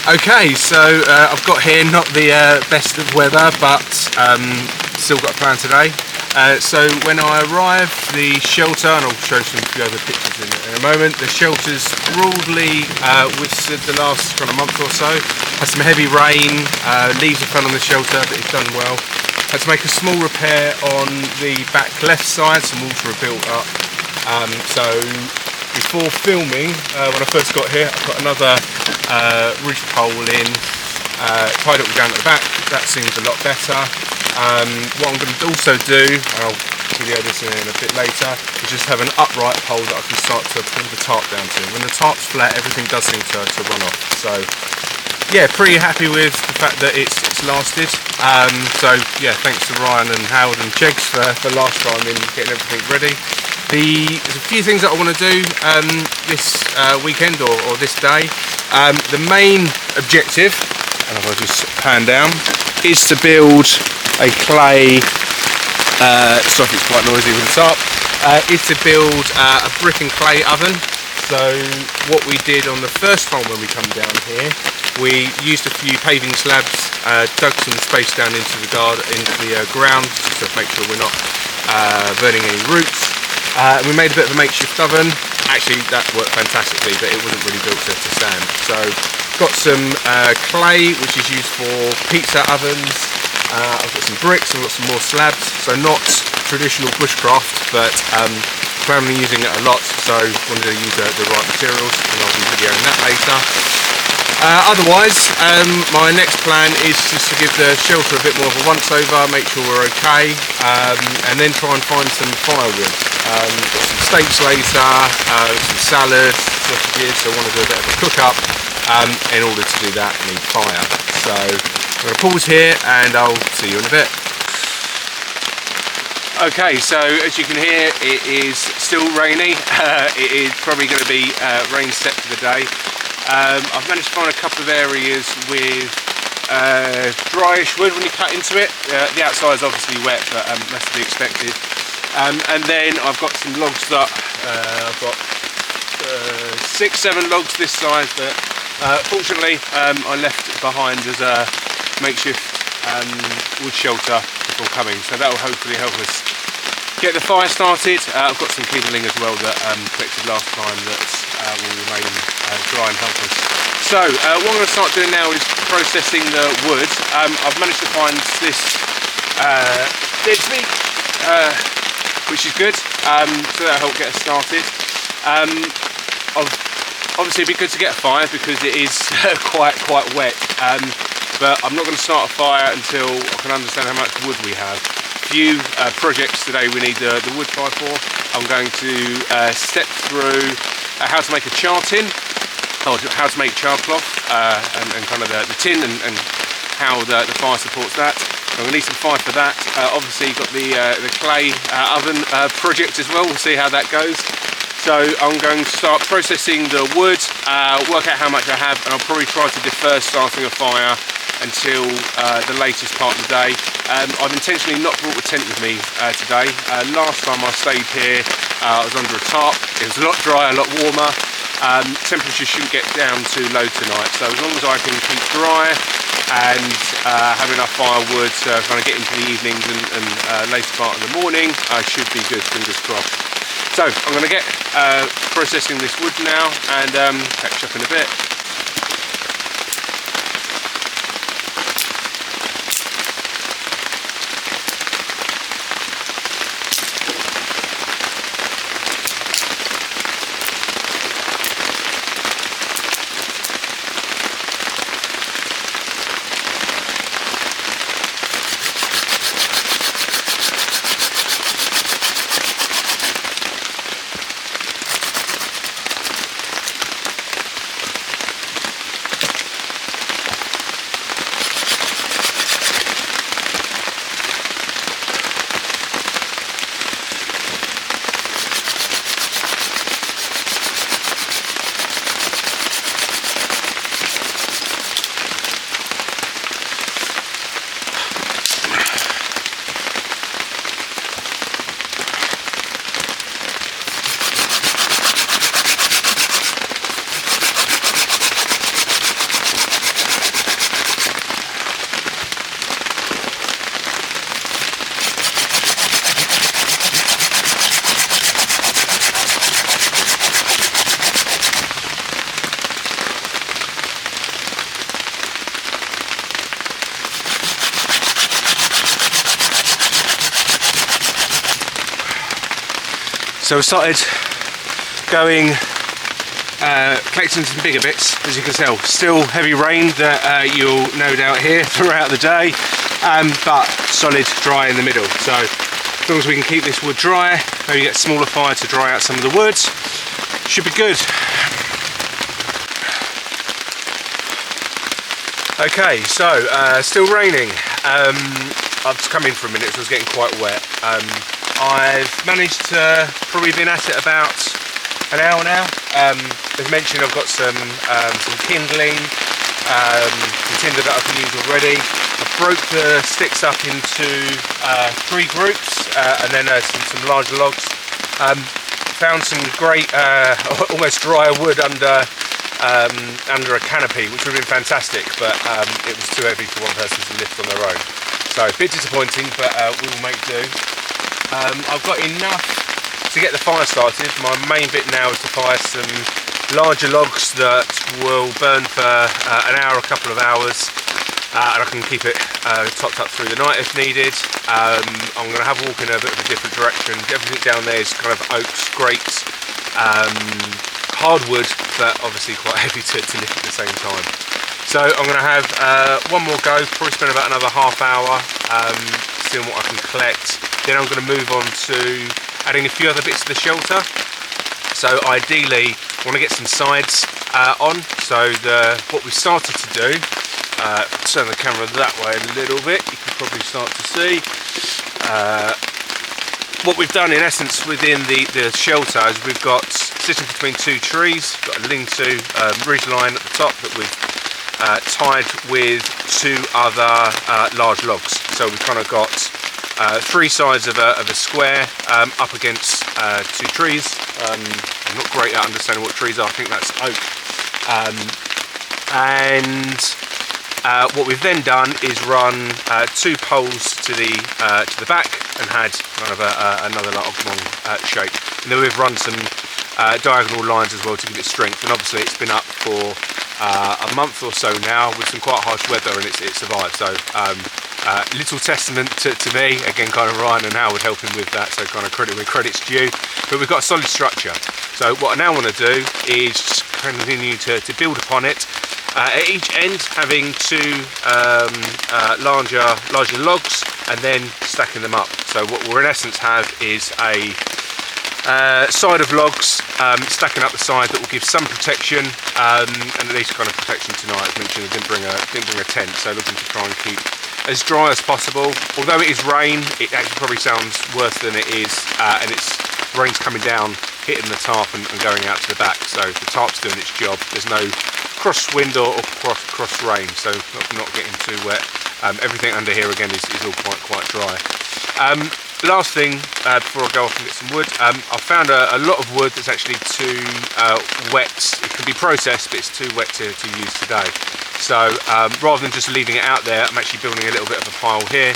Okay, so I've got here not the best of weather, but still got a plan today. So when I arrived, the shelter, and I'll show some few other pictures in a moment, the shelter's broadly withstood the last kind of month or so. Had some heavy rain, leaves have fell on the shelter, but it's done well. Had to make a small repair on the back left side, some water had built up. So before filming, when I first got here, I put another ridge pole in, tied it all down at the back. That seems a lot better. What I'm going to also do, and I'll video this in a bit later, is just have an upright pole that I can start to pull the tarp down to. When the tarp's flat, everything does seem to run off. So yeah, pretty happy with the fact that it's lasted. So yeah, thanks to Ryan and Howard and Jegs for last time in getting everything ready. There's a few things that I want to do this weekend or this day. The main objective, and if I just pan down, is to build a clay, sorry if it's quite noisy with the tarp, is to build a brick and clay oven. So what we did on the first time when we come down here, we used a few paving slabs, dug some space down into the ground just to make sure we're not burning any roots. We made a bit of a makeshift oven. Actually, that worked fantastically, but it wasn't really built to stand. So, got some clay, which is used for pizza ovens. I've got some bricks, I've got some more slabs. So, not traditional bushcraft, but plan on using it a lot. So, wanted to use the right materials, and I'll be videoing that later. Otherwise, my next plan is just to give the shelter a bit more of a once-over, make sure we're okay, and then try and find some firewood. Got some steaks later, some salad, sausages, so I want to do a bit of a cook-up. In order to do that, I need fire. So I'm going to pause here, and I'll see you in a bit. Okay, so as you can hear, it is still rainy. It is probably going to be rain set for the day. I've managed to find a couple of areas with dryish wood when you cut into it. The outside is obviously wet, but that's to be expected. And then I've got some logs that I've got 6-7 logs this size that fortunately I left behind as a makeshift wood shelter before coming, so that will hopefully help us get the fire started. I've got some kindling as well that collected last time that will remain dry and help us. So what I'm going to start doing now is processing the wood. I've managed to find this dead meat, which is good, so that'll help get us started. Obviously it'd be good to get a fire because it is quite wet, but I'm not going to start a fire until I can understand how much wood we have. Few projects today we need the wood fire for. I'm going to step through how to make a char tin, or how to make char cloth, and kind of the tin and how the fire supports that. I'm going to need some fire for that. Obviously you've got the clay oven project as well. We'll see how that goes. So I'm going to start processing the wood, work out how much I have, and I'll probably try to defer starting a fire until the latest part of the day. I've intentionally not brought a tent with me today. Last time I stayed here I was under a tarp. It was a lot drier, a lot warmer. Temperatures shouldn't get down too low tonight, so as long as I can keep dry and have enough firewood to kind of get into the evenings and later part of the morning, I should be good, fingers crossed. So I'm going to get processing this wood now and catch up in a bit. So we started going, collecting some bigger bits, as you can tell. Still heavy rain that you'll no doubt hear throughout the day, but solid dry in the middle. So as long as we can keep this wood dry, maybe get a smaller fire to dry out some of the wood, should be good. Okay, so still raining. I've just come in for a minute, so I was getting quite wet. I've managed to probably been at it about an hour now. As mentioned, I've got some kindling, some tinder that I can use already. I broke the sticks up into 3 groups, and then some larger logs. Found some great, almost dry wood under a canopy, which would have been fantastic, but it was too heavy for one person to lift on their own. So a bit disappointing, but we will make do. I've got enough to get the fire started. My main bit now is to fire some larger logs that will burn for an hour, a couple of hours, and I can keep it topped up through the night if needed. I'm going to have a walk in a bit of a different direction. Everything down there is kind of oaks, grapes, hardwood, but obviously quite heavy to lift at the same time. So I'm going to have one more go, probably spend about another half hour seeing what I can collect. Then I'm going to move on to adding a few other bits to the shelter. So ideally I want to get some sides on. So what we started to do, turn the camera that way a little bit, you can probably start to see. What we've done in essence within the shelter is we've got, sitting between 2 trees, got a lean-to ridge line at the top that we've tied with 2 other large logs. So we've kind of got 3 sides of a square up against 2 trees. I'm not great at understanding what trees are. I think that's oak. What we've then done is run 2 poles to the back and had kind of another like oblong shape. And then we've run some diagonal lines as well to give it strength. And obviously it's been up for a month or so now with some quite harsh weather, and it survived. So little testament to me, again, kind of Ryan and Howard helping with that, so kind of credit where credit's due. But we've got a solid structure. So what I now want to do is just continue to build upon it. At each end having 2 larger logs and then stacking them up. So what we'll in essence have is a side of logs stacking up the side that will give some protection, and at least kind of protection tonight. As mentioned, I didn't bring a tent, so looking to try and keep as dry as possible. Although it is rain, it actually probably sounds worse than it is, and it's rain's coming down, hitting the tarp and going out to the back. So the tarp's doing its job. There's no crosswind or cross rain, so not getting too wet. Everything under here again is all quite dry. Last thing before I go off and get some wood, I found a lot of wood that's actually too wet. It can be processed, but it's too wet to use today. So rather than just leaving it out there, I'm actually building a little bit of a pile here,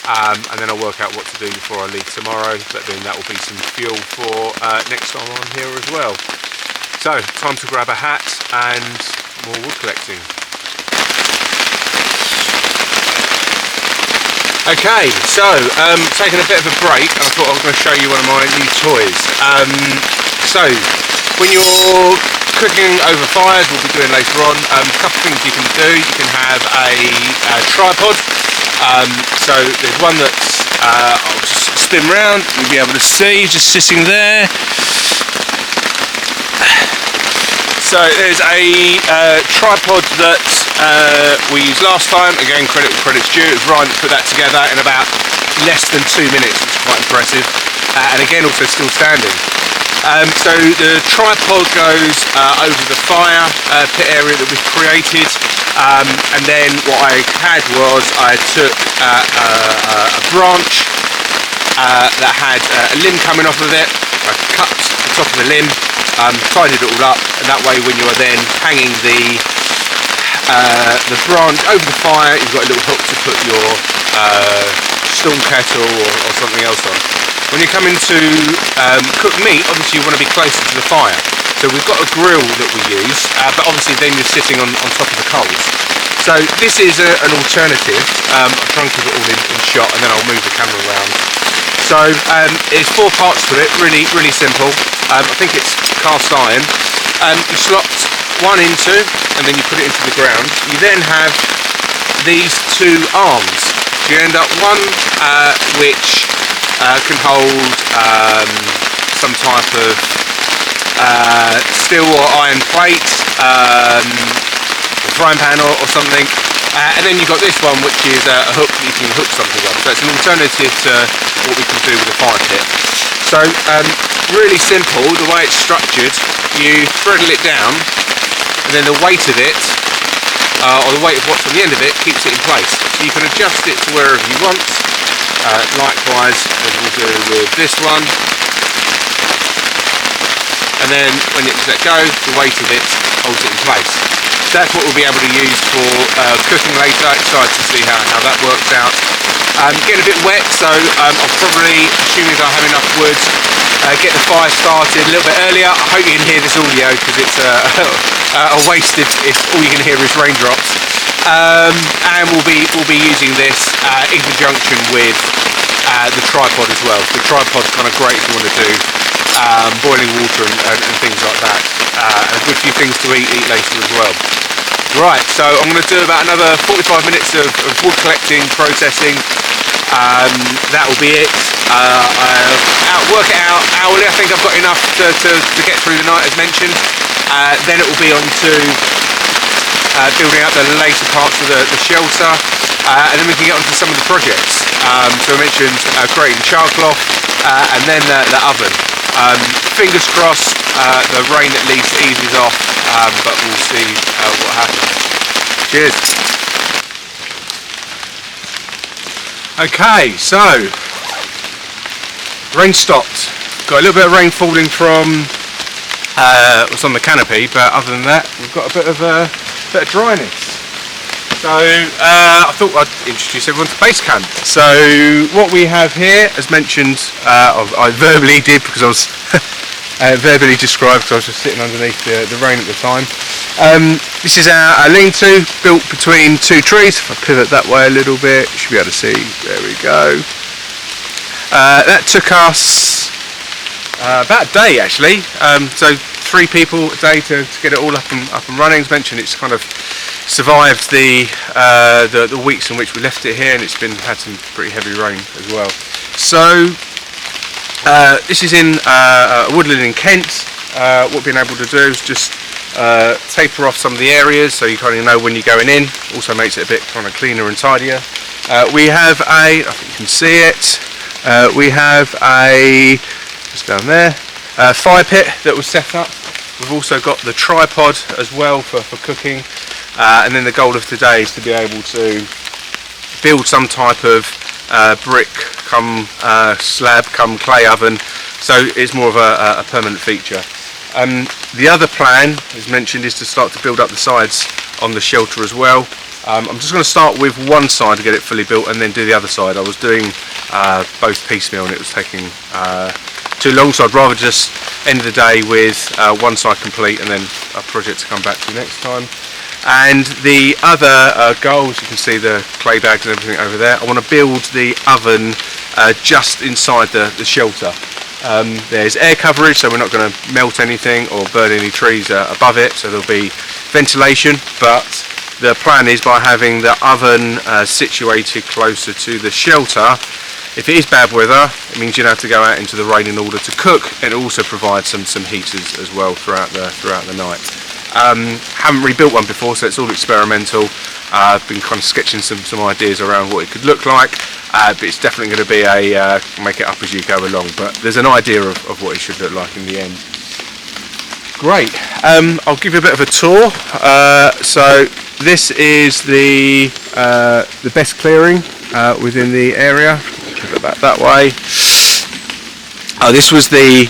and then I'll work out what to do before I leave tomorrow. But then that will be some fuel for next time I'm here as well. So time to grab a hat and more wood collecting. Okay, so taking a bit of a break, and I thought I was going to show you one of my new toys. So when you're cooking over fires, we'll be doing later on, a couple of things you can do. You can have a tripod. So there's one that's I'll just spin round, you'll be able to see just sitting there. So there's a tripod that we used last time. Again, credit where credit's due. It was Ryan that put that together in about less than 2 minutes, which is quite impressive. And again, also still standing. So the tripod goes over the fire pit area that we've created. And then what I had was I took a branch that had a limb coming off of it. I cut the top of the limb, tidied it all up, and that way when you are then hanging the branch over the fire, you've got a little hook to put your storm kettle or something else on. When you're coming to cook meat, obviously you want to be closer to the fire. So we've got a grill that we use, but obviously then you're sitting on top of the coals. So this is an alternative. I'll try and keep it all in shot, and then I'll move the camera around. So there's 4 parts to it, really simple. I think it's cast iron. You slot one into, and then you put it into the ground. You then have these 2 arms. You end up one which can hold some type of steel or iron plate, a frying pan or something, and then you've got this one which is a hook that you can hook something on. So it's an alternative to what we can do with a fire pit. So really simple, the way it's structured, you threadle it down, and then the weight of it, or the weight of what's on the end of it, keeps it in place. So you can adjust it to wherever you want. Likewise, as we'll do with this one. And then when it's let go, the weight of it holds it in place. So that's what we'll be able to use for cooking later. Excited to see how that works out. Getting a bit wet, so I'll probably, assuming I have enough wood, get the fire started a little bit earlier. I hope you can hear this audio because it's a waste if all you can hear is raindrops. And we'll be using this in conjunction with the tripod as well. So the tripod's kind of great if you want to do boiling water and things like that, and a good few things to eat later as well. Right, so I'm going to do about another 45 minutes of wood collecting, processing. That will be it. I'll work it out hourly. I think I've got enough to get through the night as mentioned. Then it will be on to building out the later parts of the shelter, and then we can get on to some of the projects. So I mentioned creating charcloth, and then the oven. Fingers crossed the rain at least eases off, but we'll see what happens. Cheers. Okay, so rain stopped. Got a little bit of rain falling from what's on the canopy, but other than that, we've got a bit of dryness. So I thought I'd introduce everyone to base camp. So what we have here, as mentioned, I verbally did because I was verbally described because I was just sitting underneath the rain at the time. This is our lean-to, built between 2 trees. If I pivot that way a little bit, you should be able to see. There we go. That took us about a day actually. So 3 people a day to get it all up and running. As mentioned, it's kind of survived the weeks in which we left it here, and it's had some pretty heavy rain as well. So this is in a woodland in Kent. What we've been able to do is just taper off some of the areas so you kind of know when you're going in. Also makes it a bit kind of cleaner and tidier. We have I think you can see it, we have just down there, fire pit that was set up. We've also got the tripod as well for cooking. And then the goal of today is to be able to build some type of brick come slab come clay oven, so it's more of a permanent feature. The other plan, as mentioned, is to start to build up the sides on the shelter as well. I'm just going to start with one side to get it fully built and then do the other side. I was doing both piecemeal and it was taking too long, so I'd rather just end the day with one side complete and then a project to come back to next time. And the other goals, you can see the clay bags and everything over there. I want to build the oven just inside the shelter. There's air coverage, so we're not going to melt anything or burn any trees above it, so there'll be ventilation. But the plan is, by having the oven situated closer to the shelter, if it is bad weather, it means you don't have to go out into the rain in order to cook. It also provides some heaters as well throughout the night. Haven't rebuilt one before, so it's all experimental. I've been kind of sketching some ideas around what it could look like, but it's definitely going to be a make it up as you go along, but there's an idea of what it should look like in the end. Great. I'll give you a bit of a tour. So this is the best clearing within the area. Put it that way. This was the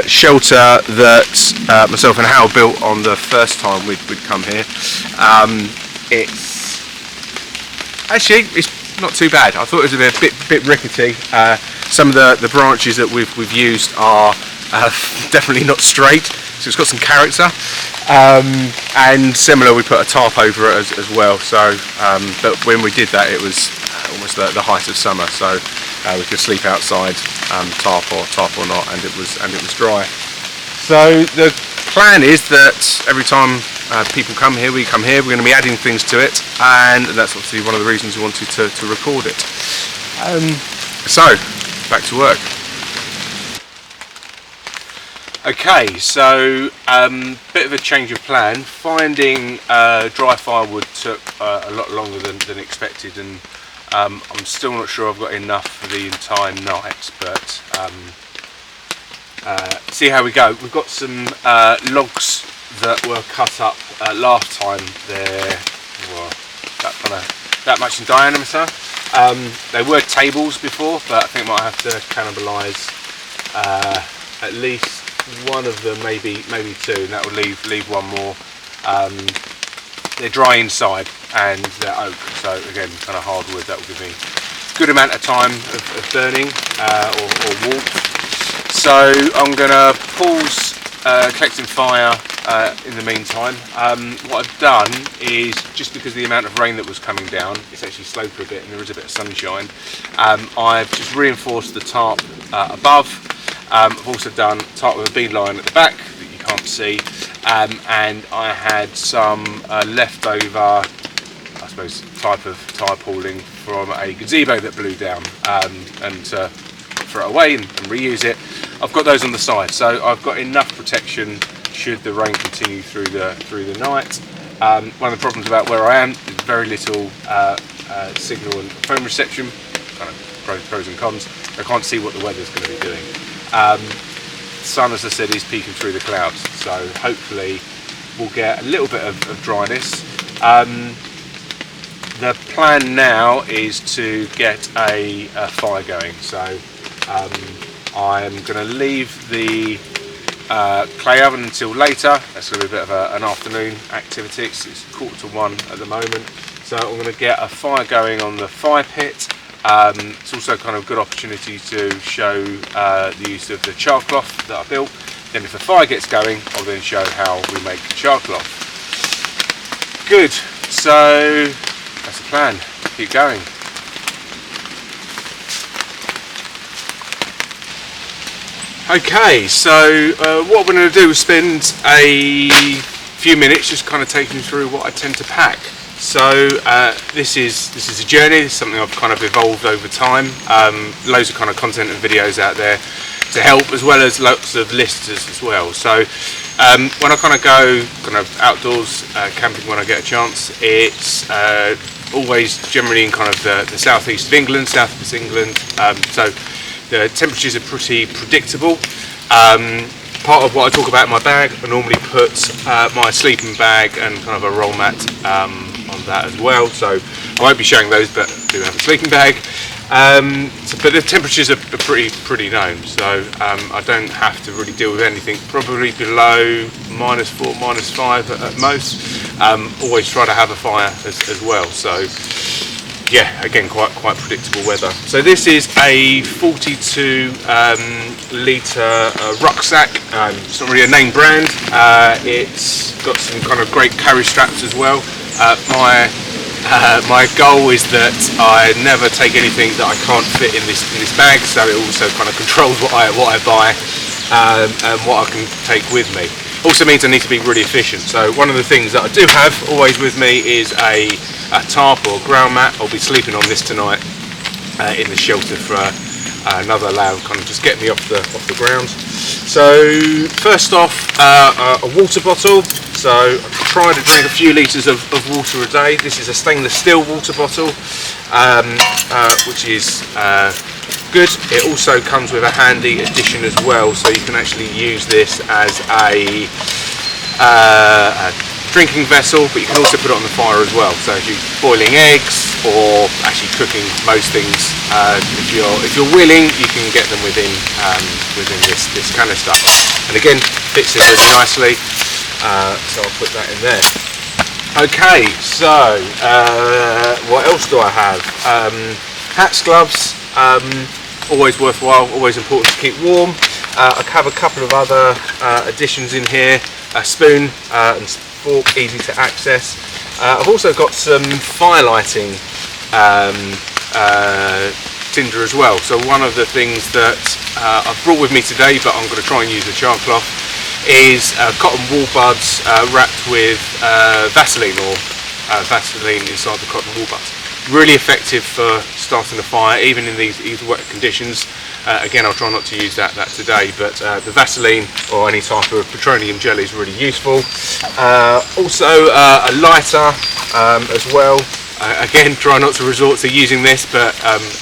shelter that myself and Hal built on the first time we'd come here. It's not too bad. I thought it was a bit rickety. Some of the branches that we've used are definitely not straight, so it's got some character. And similar, we put a tarp over it as well. So, but when we did that, it was almost the height of summer, so we could sleep outside, tarp or not, and it was dry. So the plan is that every time people come here, we're going to be adding things to it, and that's obviously one of the reasons we wanted to record it. So back to work. Okay, so bit of a change of plan. Finding dry firewood took a lot longer than expected, and I'm still not sure I've got enough for the entire night, but see how we go. We've got some logs that were cut up last time. They're that much in diameter. They were tables before, but I think I might have to cannibalise at least one of them, maybe two, and that will leave one more. They're dry inside and they're oak, so again kind of hardwood. That will give me a good amount of time of burning or warmth. So I'm going to pause collecting fire in the meantime. What I've done is, just because of the amount of rain that was coming down, it's actually slowed for a bit and there is a bit of sunshine, I've just reinforced the tarp above. I've also done tarp with a beadline at the back that you can't see, and I had some leftover, I suppose, type of tarpaulin from a gazebo that blew down, and throw it away and reuse it. I've got those on the side, so I've got enough protection should the rain continue through the night. One of the problems about where I am is very little signal and phone reception, kind of pros and cons. I can't see what the weather's going to be doing. The sun, as I said, is peeking through the clouds, so hopefully we'll get a little bit of dryness. The plan now is to get a fire going, so I'm going to leave the clay oven until later. That's going to be a bit of an afternoon activity. It's 1:45 at the moment, so I'm going to get a fire going on the fire pit. It's also kind of a good opportunity to show the use of the char cloth that I built. Then if the fire gets going, I'll then show how we make char cloth. Good, so that's the plan. Keep going. Okay, so what we're going to do is spend a few minutes just kind of taking you through what I tend to pack. So this is a journey. This is something I've kind of evolved over time. Loads of kind of content and videos out there to help, as well as lots of lists as well. So when I kind of go outdoors camping when I get a chance, it's always generally in kind of the southeast of England, south of England. So the temperatures are pretty predictable. Part of what I talk about in my bag, I normally put my sleeping bag and kind of a roll mat on that as well. So I won't be showing those, but I do have a sleeping bag. But the temperatures are pretty known, so I don't have to really deal with anything probably below -4, -5 at most. Always try to have a fire as well. So yeah, again, quite predictable weather. So this is a 42 litre rucksack. It's not really a name brand. It's got some kind of great carry straps as well. My goal is that I never take anything that I can't fit in this bag, so it also kind of controls what I buy and what I can take with me. Also means I need to be really efficient. So one of the things that I do have always with me is a tarp or ground mat. I'll be sleeping on this tonight in the shelter for another layer, kind of just get me off the ground. So first off, a water bottle. So I try to drink a few litres of water a day. This is a stainless steel water bottle, which is good. It also comes with a handy addition as well, so you can actually use this as a drinking vessel, but you can also put it on the fire as well. So if you're boiling eggs or actually cooking most things, if you're willing, you can get them within this canister. And again, fits in really nicely. So I'll put that in there. Okay, so what else do I have? Hats, gloves. Always worthwhile, always important to keep warm. I have a couple of other additions in here, a spoon and fork, easy to access. I've also got some fire lighting tinder as well. So one of the things that I've brought with me today, but I'm going to try and use a chart cloth, is cotton wool buds wrapped with Vaseline, or Vaseline inside the cotton wool buds. Really effective for starting a fire, even in these wet conditions. Again, I'll try not to use that today, but the Vaseline or any type of petroleum jelly is really useful. Also a lighter as well. Again, try not to resort to using this, but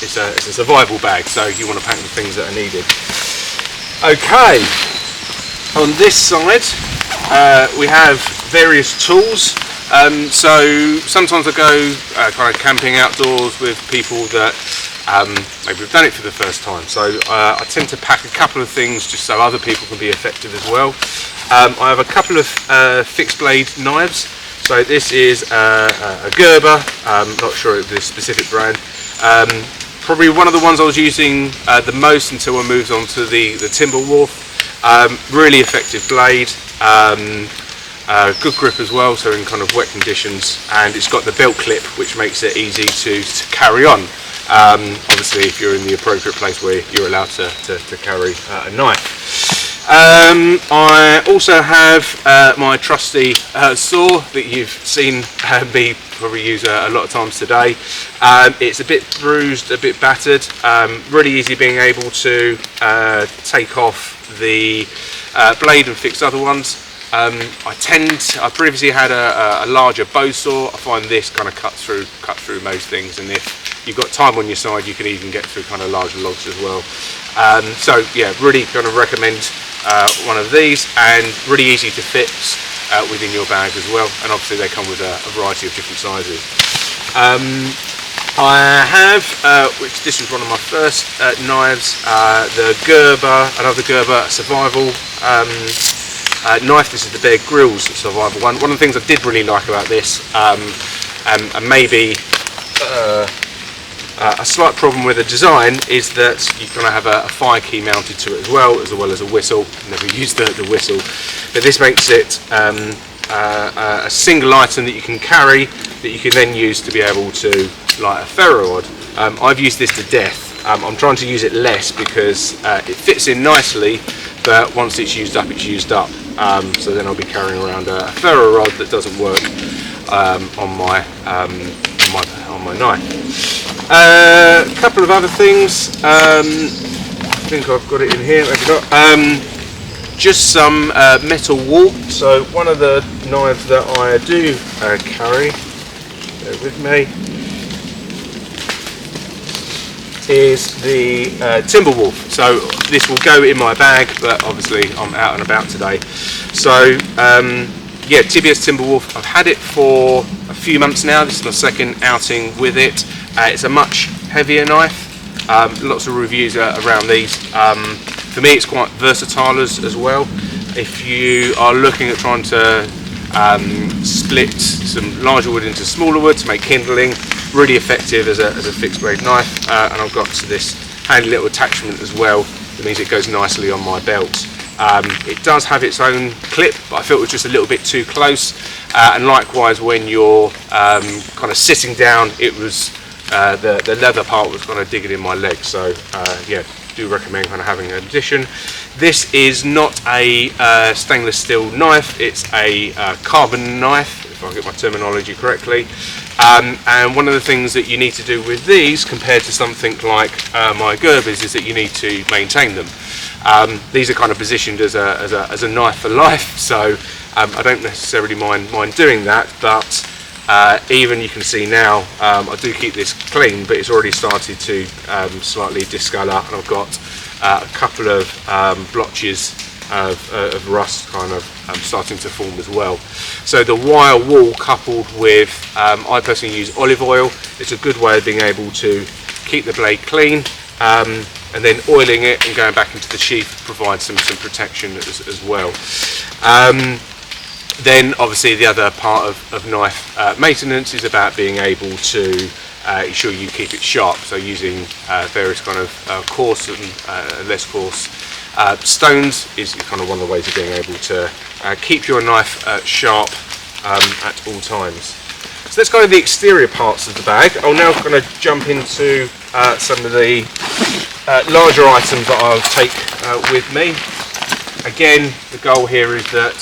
it's a survival bag, so you want to pack the things that are needed. Okay, on this side we have various tools. So sometimes I go kind of camping outdoors with people that maybe have done it for the first time. So I tend to pack a couple of things just so other people can be effective as well. I have a couple of fixed blade knives. So this is a Gerber, not sure of the specific brand. Probably one of the ones I was using the most until I moved on to the Timberwolf. Really effective blade, good grip as well, so in kind of wet conditions, and it's got the belt clip which makes it easy to carry on. Obviously if you're in the appropriate place where you're allowed to carry a knife. I also have my trusty saw that you've seen me probably use a lot of times today. It's a bit bruised, a bit battered, really easy being able to take off the blade and fix other ones. I previously had a larger bow saw. I find this kind of cut through most things, and if you've got time on your side you can even get through kind of larger logs as well. So yeah, really kind of recommend one of these, and really easy to fit within your bag as well, and obviously they come with a variety of different sizes. I have, which this was one of my first knives, the Gerber, another Gerber survival knife. This is the Bear Grylls survival one. One of the things I did really like about this, and maybe a slight problem with the design, is that you're going to have a fire key mounted to it as well as a whistle. Never used the whistle, but this makes it a single item that you can carry, that you can then use to be able to light a ferro rod. I've used this to death. I'm trying to use it less because it fits in nicely, but once it's used up, it's used up. So then I'll be carrying around a ferro rod that doesn't work on my knife. A couple of other things. I think I've got it in here. Maybe not. Just some metal wool. So one of the knives that I do carry, bear with me, is the Timberwolf. So this will go in my bag, but obviously I'm out and about today. So yeah, TBS Timberwolf. I've had it for a few months now. This is my second outing with it. It's a much heavier knife. Lots of reviews around these. For me, it's quite versatile as well. If you are looking at trying to split some larger wood into smaller wood to make kindling, really effective as a fixed blade knife. And I've got this handy little attachment as well that means it goes nicely on my belt. It does have its own clip, but I felt it was just a little bit too close. And likewise, when you're kind of sitting down, it was the leather part was kind of digging in my leg. So yeah, do recommend kind of having an addition. This is not a stainless steel knife, it's a carbon knife, if I get my terminology correctly. And one of the things that you need to do with these compared to something like my Gerbers is that you need to maintain them. These are kind of positioned as a knife for life, so I don't necessarily mind doing that, but even you can see now I do keep this clean, but it's already started to slightly discolour, and I've got a couple of blotches of rust kind of starting to form as well. So the wire wool coupled with, I personally use olive oil, it's a good way of being able to keep the blade clean, and then oiling it and going back into the sheath provides some protection as well. Then obviously the other part of knife maintenance is about being able to ensure you keep it sharp, so using various kind of coarse and less coarse stones is kind of one of the ways of being able to keep your knife sharp at all times. So let's go to the exterior parts of the bag. I'm now going to jump into some of the larger items that I'll take with me. Again, the goal here is that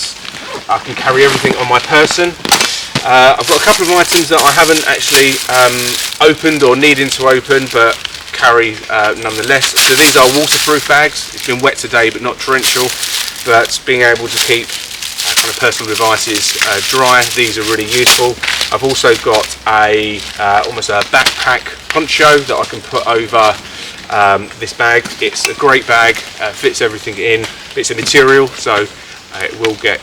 I can carry everything on my person. I've got a couple of items that I haven't actually opened or needing to open, but carry nonetheless. So these are waterproof bags. It's been wet today but not torrential, but being able to keep kind of personal devices dry, these are really useful. I've also got a almost a backpack poncho that I can put over this bag. It's a great bag, fits everything in. It's a material, so it will get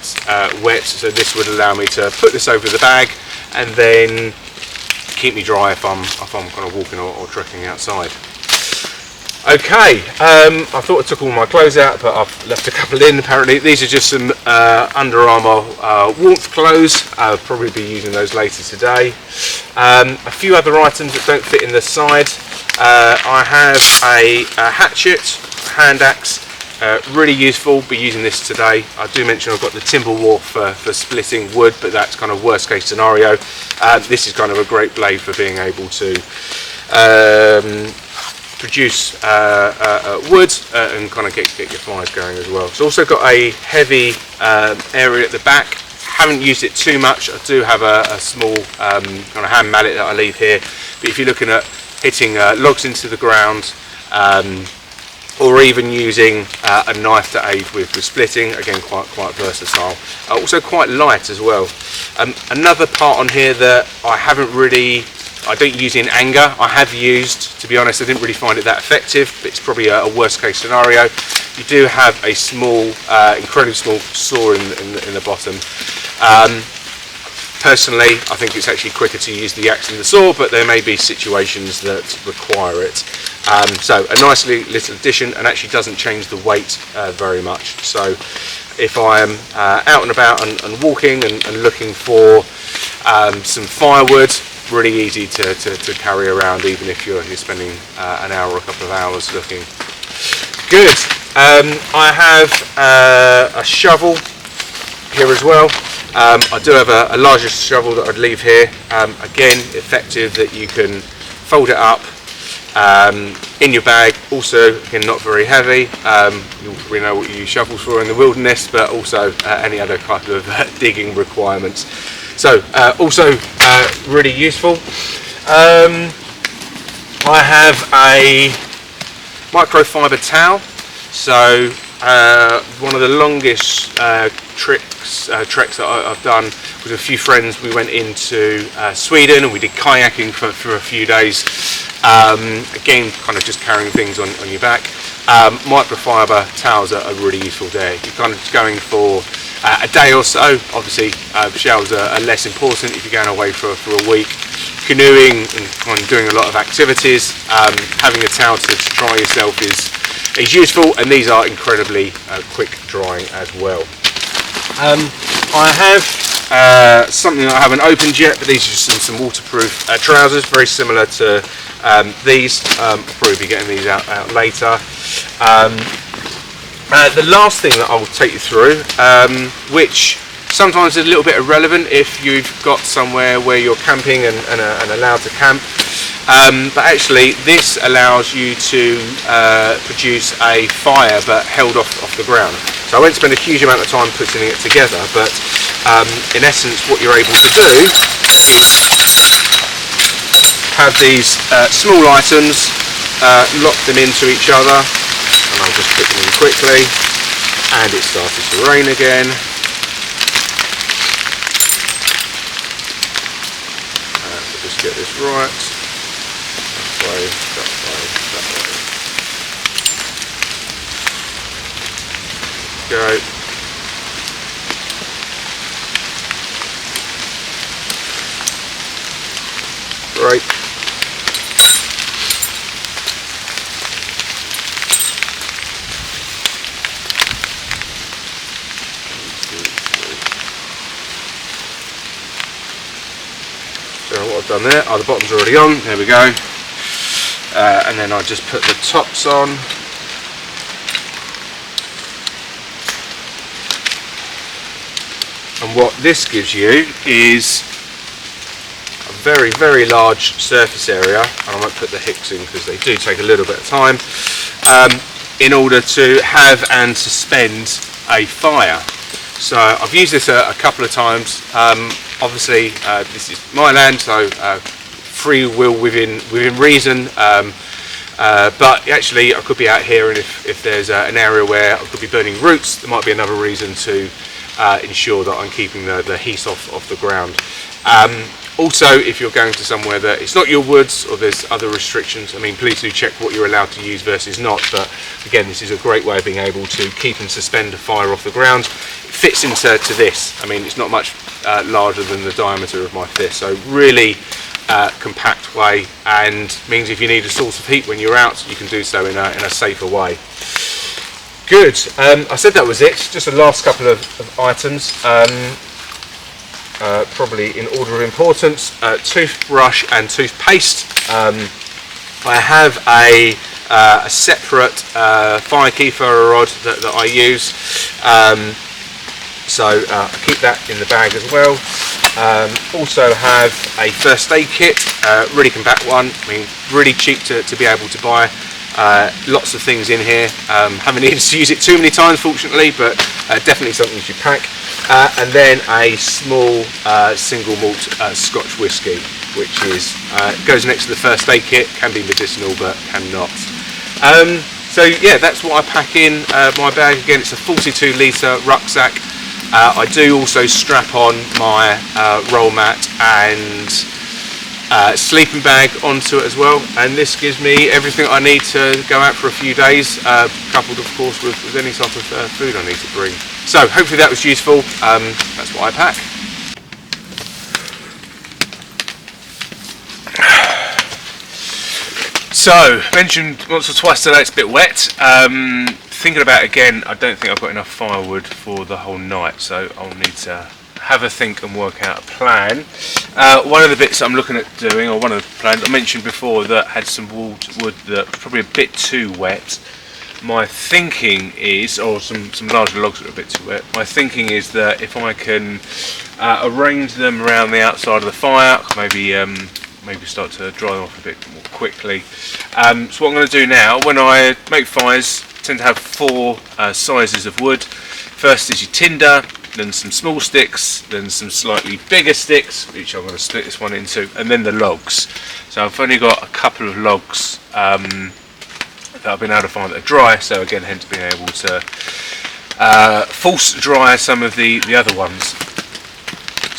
wet, so this would allow me to put this over the bag and then keep me dry if I'm kind of walking or trekking outside. Okay, I thought I took all my clothes out, but I've left a couple in apparently. These are just some Under Armour warmth clothes. I'll probably be using those later today. A few other items that don't fit in the side. I have a hatchet, hand axe. Really useful, be using this today. I do mention I've got the timber wharf for splitting wood, but that's kind of worst case scenario. This is kind of a great blade for being able to produce wood and kind of get your fires going as well. It's also got a heavy area at the back. Haven't used it too much. I do have a small kind of hand mallet that I leave here, but if you're looking at hitting logs into the ground, or even using a knife to aid with splitting, again quite versatile. Also quite light as well. Another part on here that I don't use in anger. I have used, to be honest, I didn't really find it that effective, but it's probably a worst case scenario. You do have a small, incredibly small saw in the bottom. Personally, I think it's actually quicker to use the axe and the saw, but there may be situations that require it. So a nice little addition, and actually doesn't change the weight very much. So if I am out and about and walking and looking for some firewood, really easy to carry around, even if you're spending an hour or a couple of hours looking. Good. I have a shovel here as well. I do have a larger shovel that I'd leave here. Again, effective that you can fold it up in your bag. Also, again, not very heavy. You'll probably know what you use shovels for in the wilderness, but also any other kind of digging requirements. So, also really useful. I have a microfiber towel. So, one of the longest treks that I've done with a few friends. We went into Sweden and we did kayaking for a few days. Again, kind of just carrying things on your back. Microfiber towels are really useful there. You're kind of going for a day or so. Obviously, showers are less important if you're going away for a week. Canoeing and kind of doing a lot of activities. Having a towel to dry yourself is useful, and these are incredibly quick drying as well. I have something that I haven't opened yet, but these are just some waterproof trousers, very similar to these. I'll probably be getting these out later. The last thing that I'll take you through, which sometimes is a little bit irrelevant if you've got somewhere where you're camping and allowed to camp, but actually this allows you to produce a fire but held off the ground. So I won't spend a huge amount of time putting it together, but in essence what you're able to do is have these small items, lock them into each other, and I'll just put them in quickly, and it started to rain again. Just get this right. That way, that way, that way. Go. Right. So what I've done there, the bottom's already on, there we go. And then I just put the tops on. And what this gives you is very large surface area, and I won't put the hicks in because they do take a little bit of time, in order to have and suspend a fire. So I've used this a couple of times. Obviously this is my land, so free will within reason, but actually I could be out here, and if there's an area where I could be burning roots, there might be another reason to ensure that I'm keeping the heat off the ground. Also, if you're going to somewhere that it's not your woods or there's other restrictions, I mean, please do check what you're allowed to use versus not. But again, this is a great way of being able to keep and suspend a fire off the ground. It fits into this. I mean, it's not much larger than the diameter of my fist, so really compact way, and means if you need a source of heat when you're out, you can do so in a safer way. Good. I said that was it. Just the last couple of items. Probably in order of importance, toothbrush and toothpaste. I have a separate fire keyfer rod that I use, so I keep that in the bag as well. Also have a first aid kit, really compact one. I mean, really cheap to be able to buy. Lots of things in here. Haven't needed to use it too many times, fortunately, but definitely something you should pack. And then a small single malt Scotch whisky, which goes next to the first aid kit. Can be medicinal, but cannot. So yeah, that's what I pack in my bag. Again, it's a 42 litre rucksack. I do also strap on my roll mat and sleeping bag onto it as well, and this gives me everything I need to go out for a few days, coupled of course with any sort of food I need to bring. So hopefully that was useful. That's what I pack. So, mentioned once or twice today it's a bit wet. Thinking about it again, I don't think I've got enough firewood for the whole night, so I'll need to have a think and work out a plan. One of the bits I'm looking at doing, or one of the plans I mentioned before that had some wood that was probably a bit too wet. My thinking is, or some larger logs that are a bit too wet, my thinking is that if I can arrange them around the outside of the fire, maybe start to dry them off a bit more quickly. So what I'm going to do now, when I make fires, I tend to have four sizes of wood. First is your tinder, then some small sticks, then some slightly bigger sticks, which I'm going to split this one into, and then the logs. So I've only got a couple of logs that I've been able to find that are dry, so again, hence being able to force dry some of the other ones.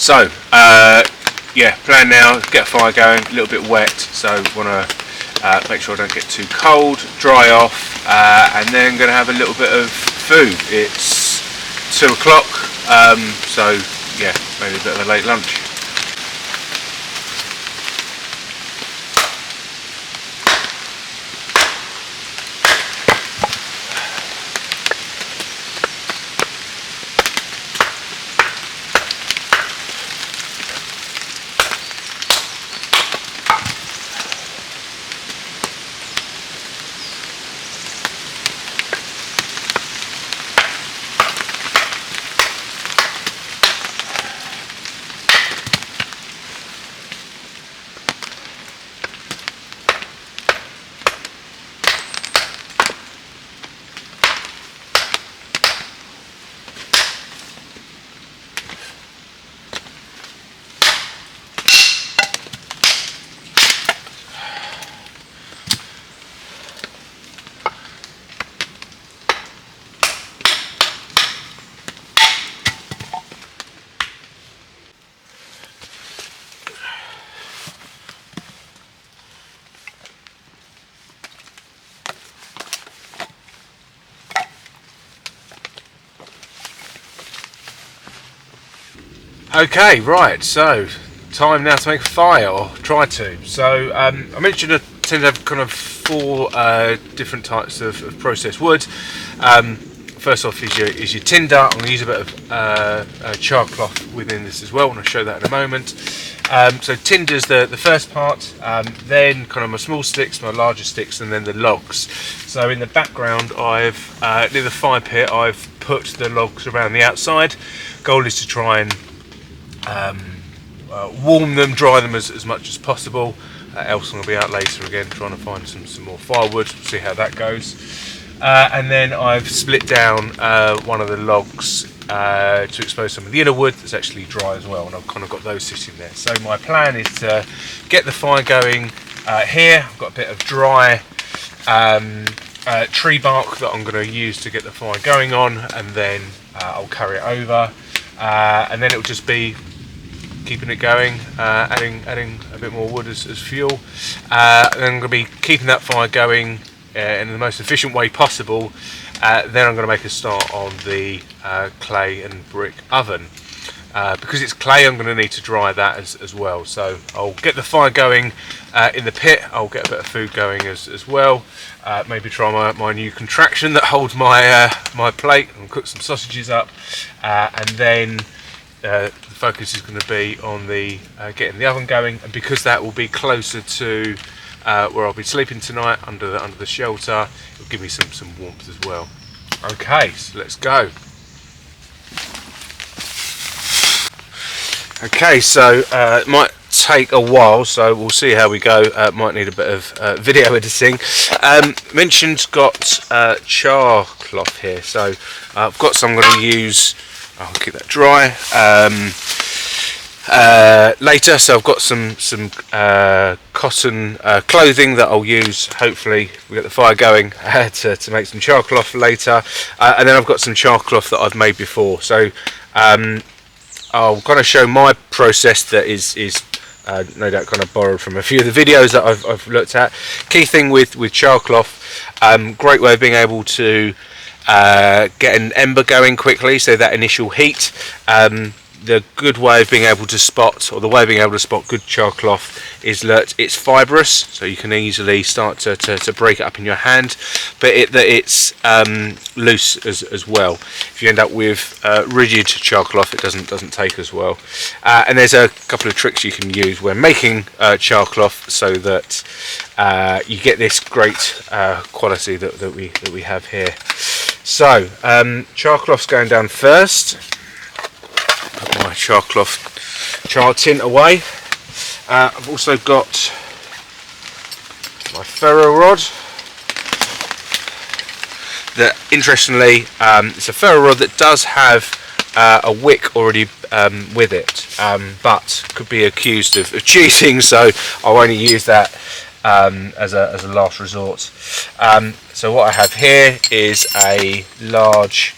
So yeah, plan now, get a fire going, a little bit wet, so want to make sure I don't get too cold, dry off, and then going to have a little bit of food. It's 2 o'clock, so yeah, maybe a bit of a late lunch. Okay, right, so time now to make a fire, or try to. So I mentioned I tend to have kind of four different types of processed wood. First off is your tinder. I'm going to use a bit of char cloth within this as well, and I'll show that in a moment. So tinder's the first part, then kind of my small sticks, my larger sticks, and then the logs. So in the background, I've near the fire pit, I've put the logs around the outside. Goal is to try and warm them, dry them as much as possible. Else I'm going to be out later again trying to find some more firewood, see how that goes. And then I've split down one of the logs to expose some of the inner wood that's actually dry as well, and I've kind of got those sitting there. So my plan is to get the fire going here. I've got a bit of dry tree bark that I'm going to use to get the fire going on, and then I'll carry it over, and then it'll just be keeping it going, adding a bit more wood as fuel, and then I'm going to be keeping that fire going in the most efficient way possible. Then I'm going to make a start on the clay and brick oven. Because it's clay, I'm going to need to dry that as well. So I'll get the fire going in the pit. I'll get a bit of food going as well. Maybe try my new contraction that holds my my plate, and cook some sausages up. And then the focus is going to be on the getting the oven going. And because that will be closer to where I'll be sleeping tonight under the shelter, it'll give me some warmth as well. Okay, so let's go. Okay, so it might take a while, so we'll see how we go. Might need a bit of video editing. Mentioned got char cloth here, so I've got some I'm going to use. I'll keep that dry later. So I've got some cotton clothing that I'll use. Hopefully, we get the fire going to make some char cloth later, and then I've got some char cloth that I've made before. So I'll kind of show my process that is no doubt kind of borrowed from a few of the videos that I've looked at. Key thing with char cloth, great way of being able to get an ember going quickly, so that initial heat. The good way of being able to spot, or the way of being able to spot good char cloth, is that it's fibrous, so you can easily start to break it up in your hand, but that it's loose as well. If you end up with rigid char cloth, it doesn't take as well. And there's a couple of tricks you can use when making char cloth, so that you get this great quality that we have here. So char cloth's going down first. Put my char tint away. I've also got my ferro rod. That, interestingly, it's a ferro rod that does have a wick already with it, but could be accused of cheating, so I'll only use that as a last resort. So what I have here is a large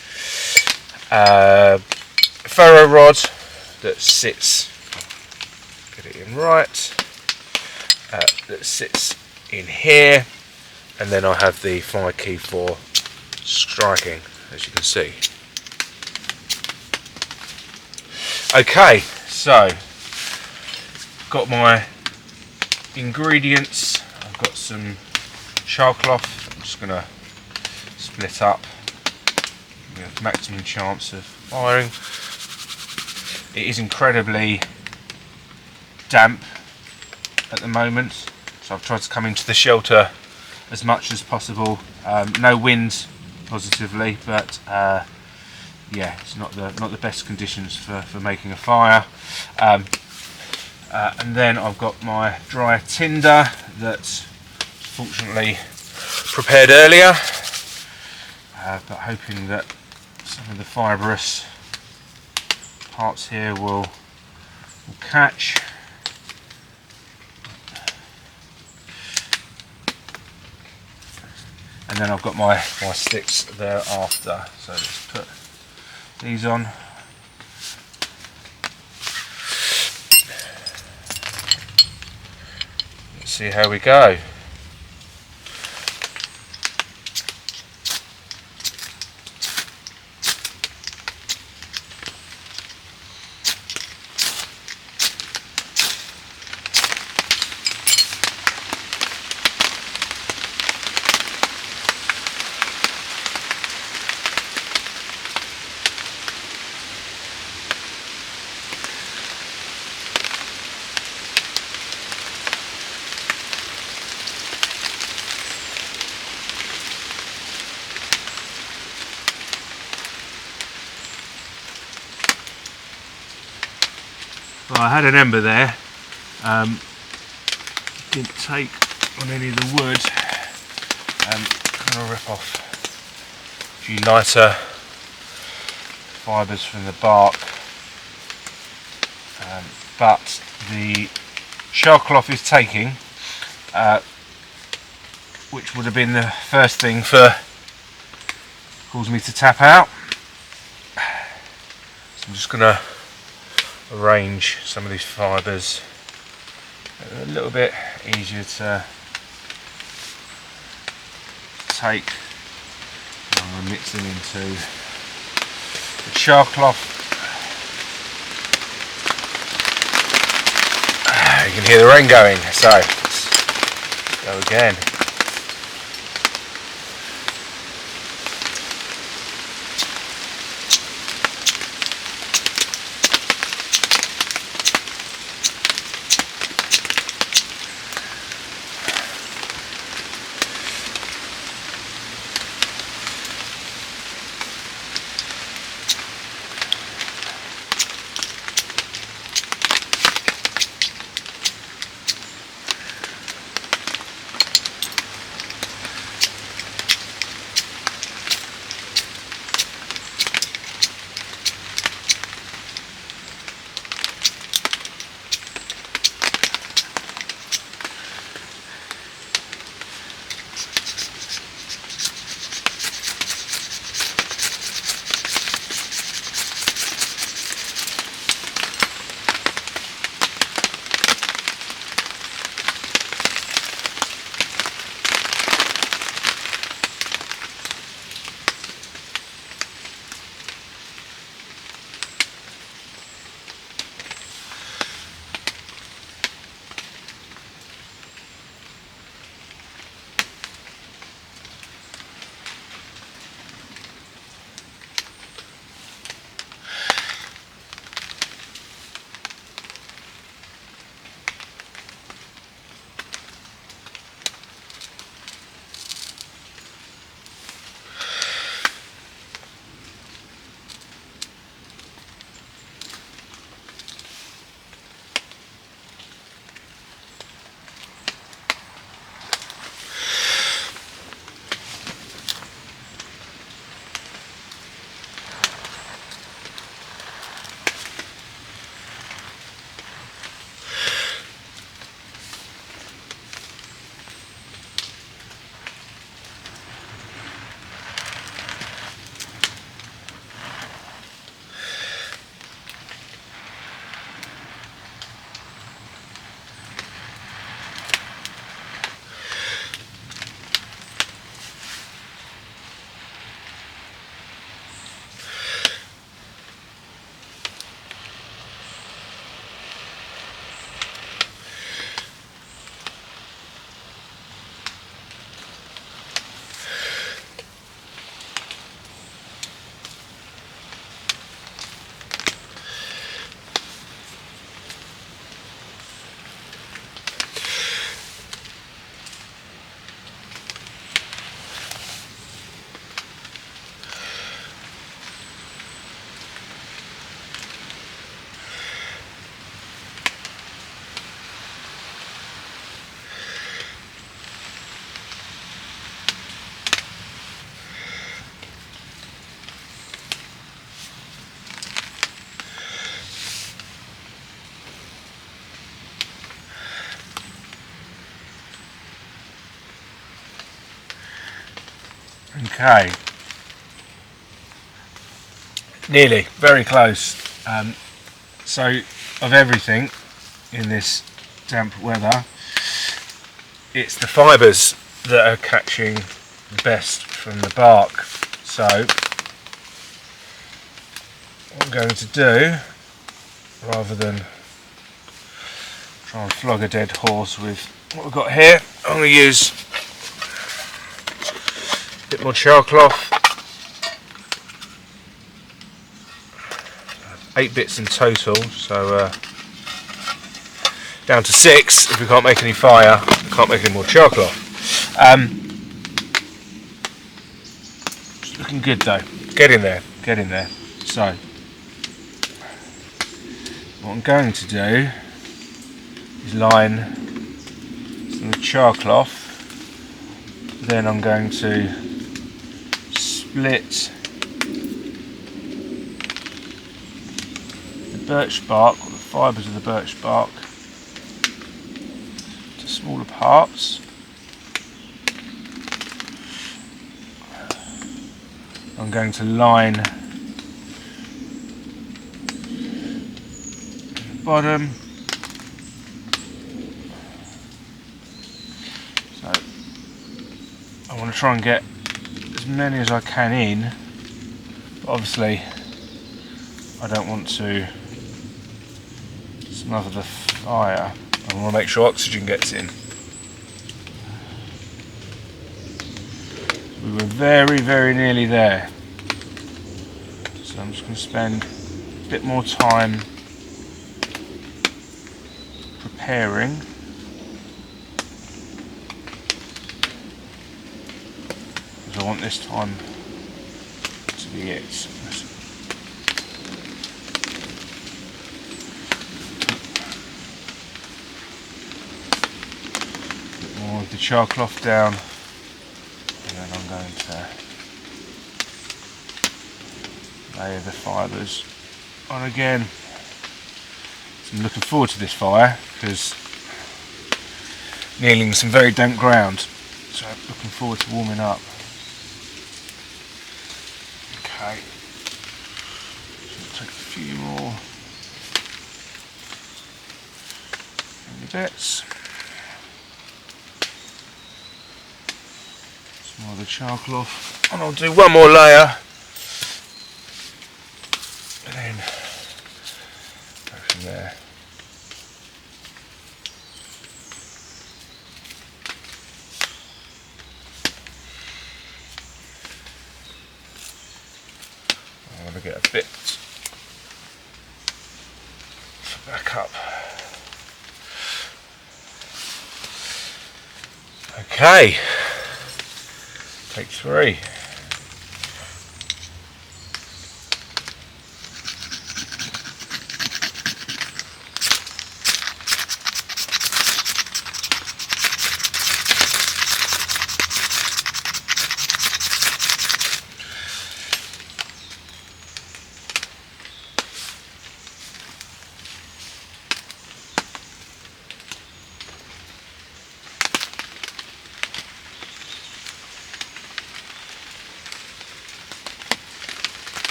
ferro rod that sits, get it in right, that sits in here, and then I have the fire key for striking, as you can see. Okay, so got my ingredients. I've got some char cloth. I'm just going to split up. We have maximum chance of firing. It is incredibly damp at the moment, so I've tried to come into the shelter as much as possible. No wind, positively, but yeah, it's not the best conditions for making a fire. And then I've got my dry tinder that's fortunately prepared earlier, but hoping that some of the fibrous parts here will catch. And then I've got my sticks thereafter, so let's put these on. Let's see how we go. Well, I had an ember there. Didn't take on any of the wood. I'm going to rip off a few lighter fibres from the bark. But the shell cloth is taking, which would have been the first thing for caused me to tap out. So I'm just going to arrange some of these fibres a little bit easier to take. I'm going to mix them into the shell cloth. You can hear the rain going, so let's go again. Okay, nearly, very close. So of everything in this damp weather, it's the fibres that are catching the best from the bark. So what I'm going to do, rather than try and flog a dead horse with what we've got here, I'm going to use a bit more shell cloth. 8 bits in total, so down to 6 if we can't make any fire, we can't make any more shell cloth. It's looking good though, get in there. So what I'm going to do is line some char cloth, then I'm going to split the birch bark, or the fibres of the birch bark, to smaller parts. I'm going to line the bottom. So I want to try and get as many as I can in, but obviously I don't want to smother the fire. I want to make sure oxygen gets in. We were very, very nearly there. So I'm just going to spend a bit more time preparing. Because I want this time to be it. A bit more of the char cloth down. And then I'm going to lay the fibres on again. So I'm looking forward to this fire because kneeling some very damp ground, so I'm looking forward to warming up. Okay, so I'll take a few more bits. More of the char cloth, and I'll do one more layer and then go from there. I want to get a bit back up. Okay. Take 3.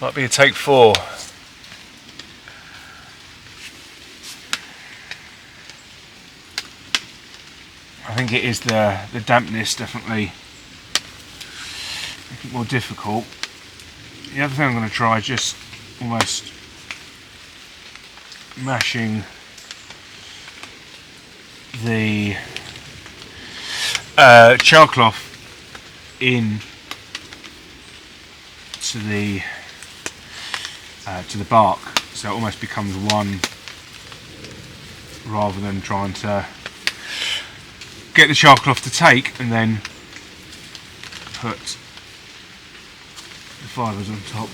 Might be a take 4. I think it is the dampness definitely make it more difficult. The other thing I'm going to try is just almost mashing the char cloth in to the bark, so it almost becomes one rather than trying to get the charcoal off the take and then put the fibres on top.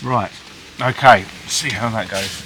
Right, okay, let's see how that goes.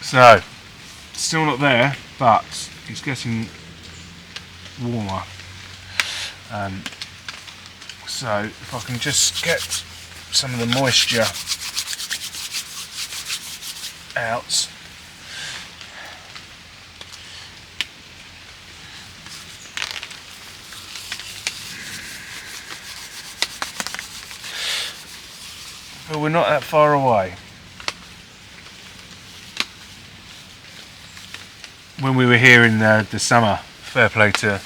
So, still not there, but it's getting warmer. So if I can just get some of the moisture out. But we're not that far away. When we were here in the summer, fair play to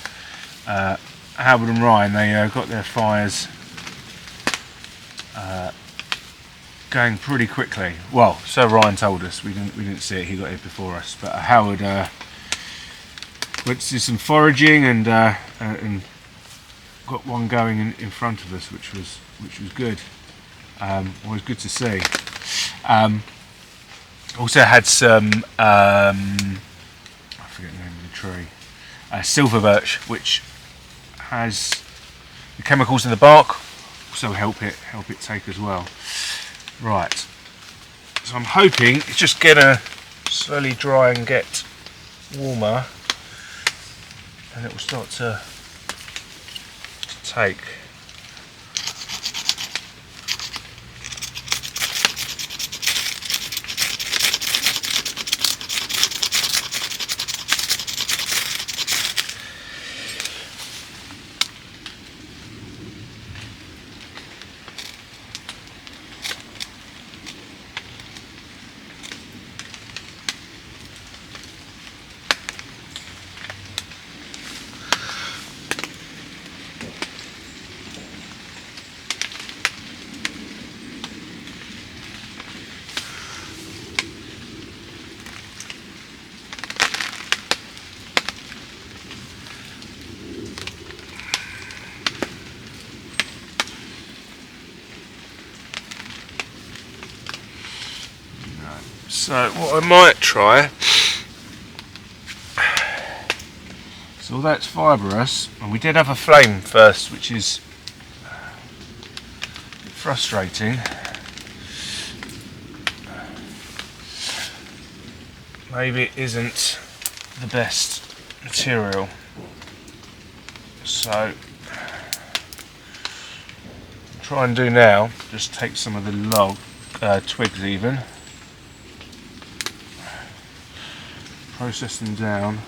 Howard and Ryan, they got their fires going pretty quickly. Well, so Ryan told us. We didn't see it. He got here before us. But Howard went to do some foraging and got one going in front of us, which was good. Always good to see. Also had some. I forget the name of the tree, silver birch, which has the chemicals in the bark, so help it take as well. Right, so I'm hoping it's just gonna slowly dry and get warmer, and it will start to take. So what I might try, so all that's fibrous, and we did have a flame first, which is frustrating. Maybe it isn't the best material, so try and do now, just take some of the log twigs even, process them down.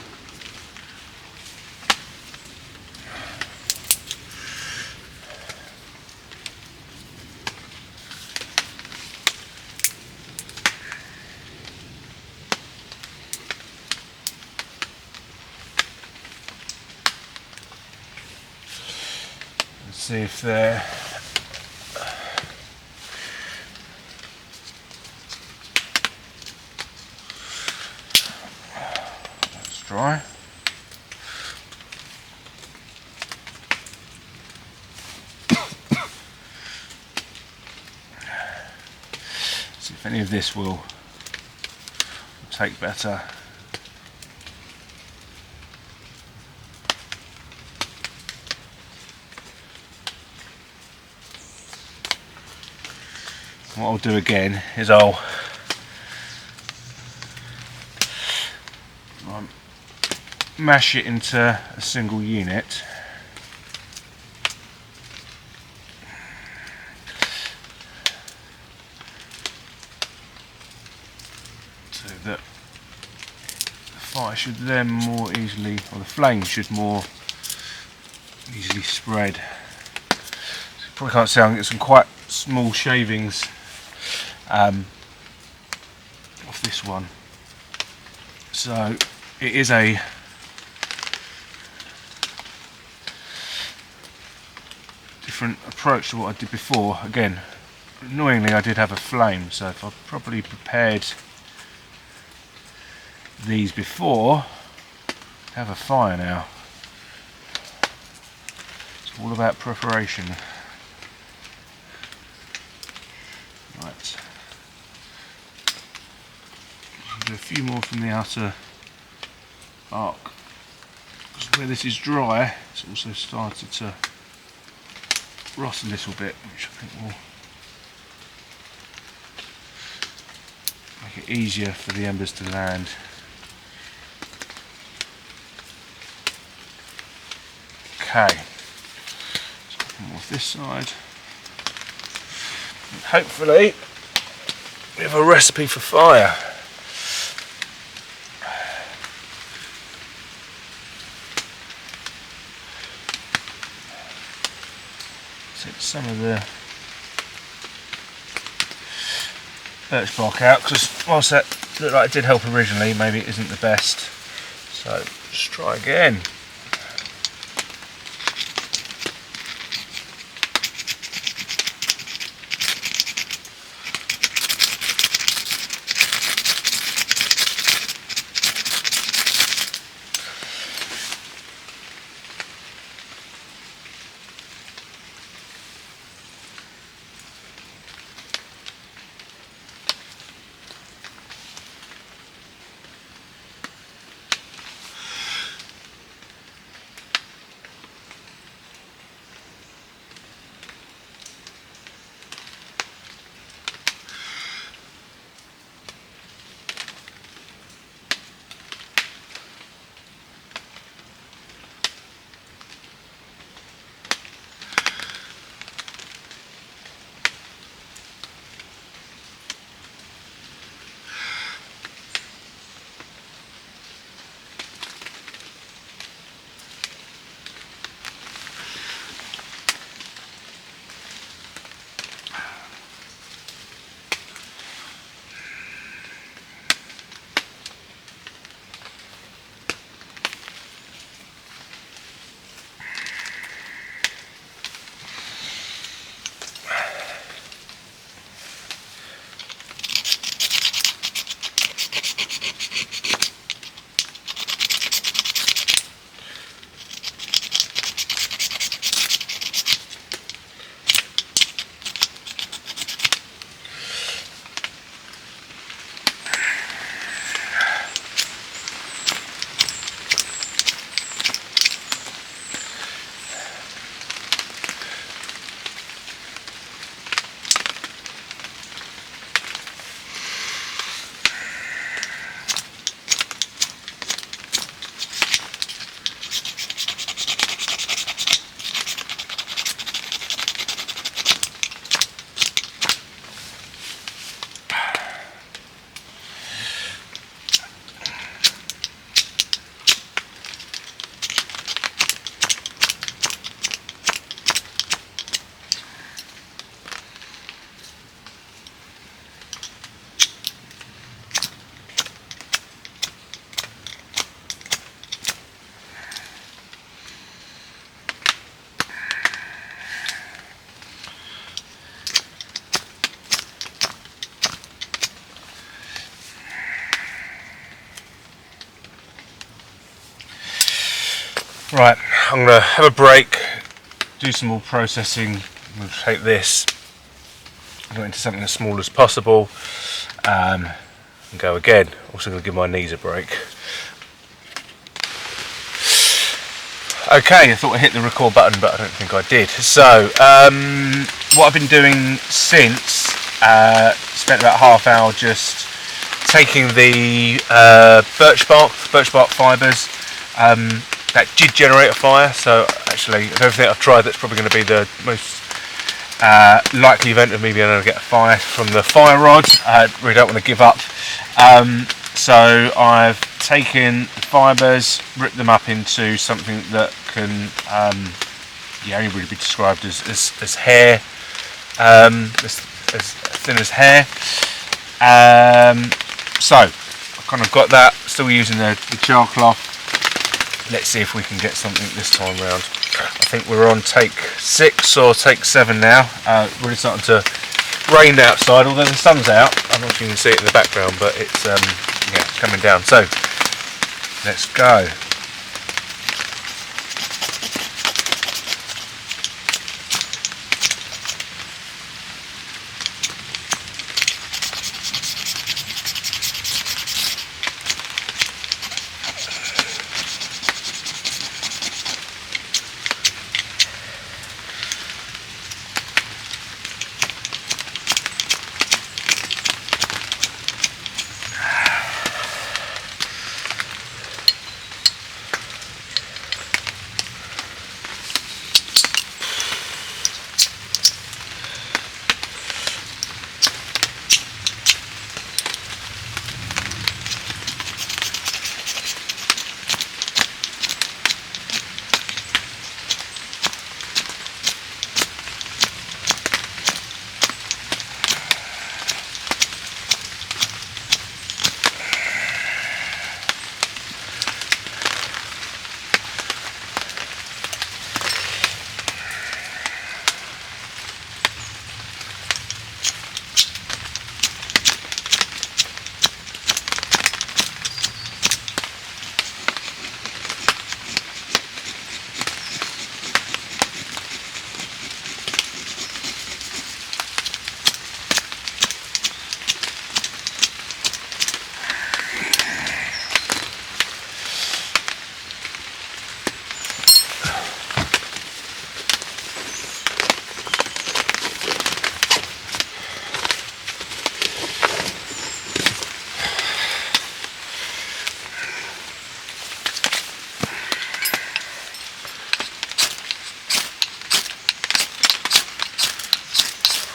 Let's see if they're dry. if any of this will take better. What I'll do again is I'll mash it into a single unit. So that the fire should then more easily, or the flame should more easily spread. So you probably can't see, I'm getting some quite small shavings off this one. So it is a different approach to what I did before. Again, annoyingly I did have a flame, so if I properly prepared these before, I have a fire now. It's all about preparation. Right. I'll do a few more from the outer arc. Because where this is dry, it's also started to rust a little bit, which I think will make it easier for the embers to land. Okay, so one more off this side. And hopefully we have a recipe for fire. Take some of the birch bark out, because whilst that looked like it did help originally, maybe it isn't the best. So let's try again. Right, I'm going to have a break, do some more processing. I'm going to take this got into something as small as possible, and go again. Also going to give my knees a break. Okay, I thought I hit the record button, but I don't think I did. So, what I've been doing since, spent about half hour just taking the birch bark fibres, that did generate a fire. So actually, of everything I've tried, that's probably going to be the most likely event of me being able to get a fire from the fire rod. I really don't want to give up. So I've taken the fibres, ripped them up into something that can only really be described as hair, as thin as hair. So I've kind of got that, still using the char cloth. Let's see if we can get something this time round. I think we're on take 6 or take 7 now. Really starting to rain outside, although the sun's out. I'm not sure you can see it in the background, but it's coming down. So let's go.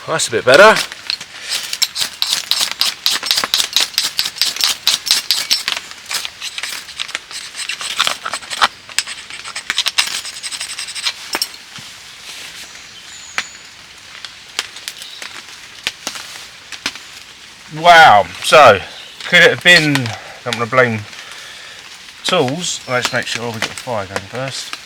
That's a bit better. Wow, so could it have been, I don't want to blame tools, let's make sure we get the fire going first.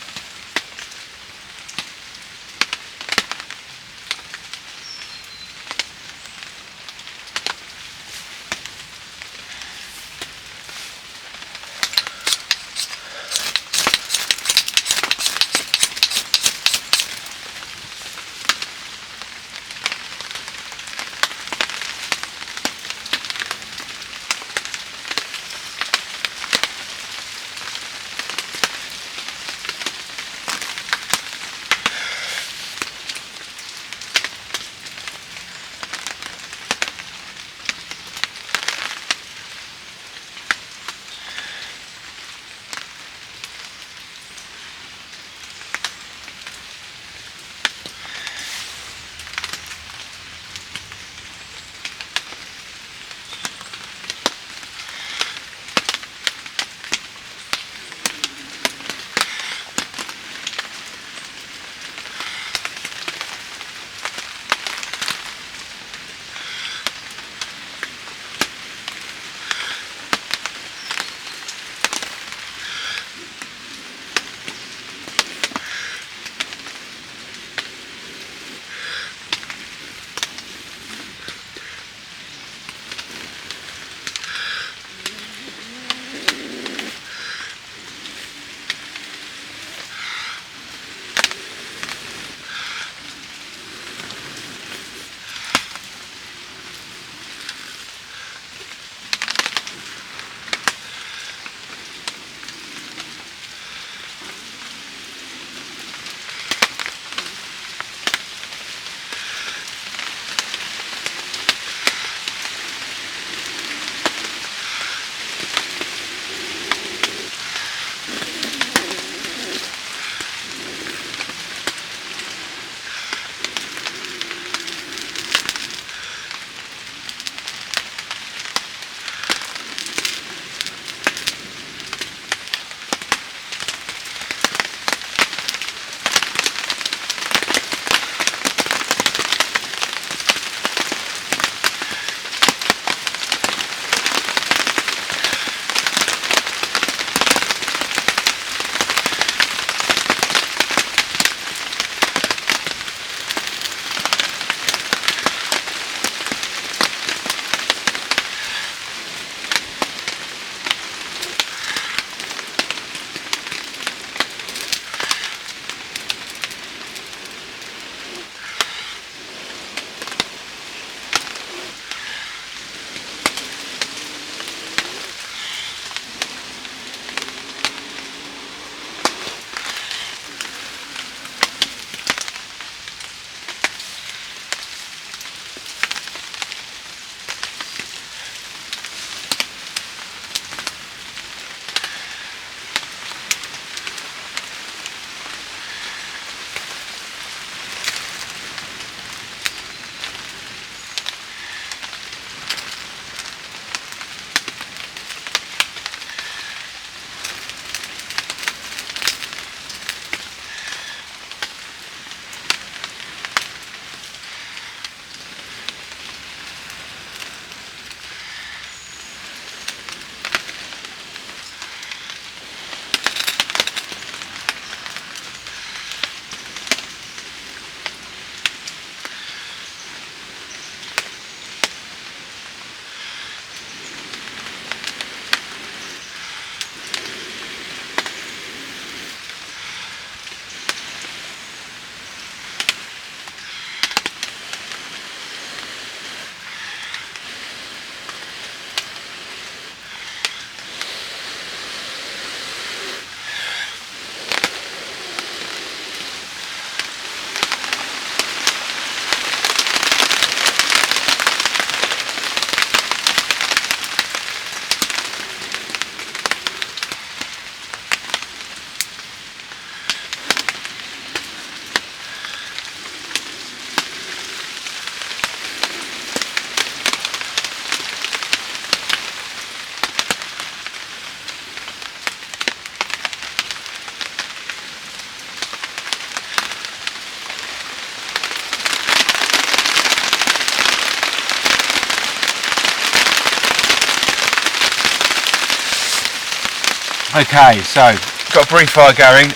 Okay, so got a brief fire going.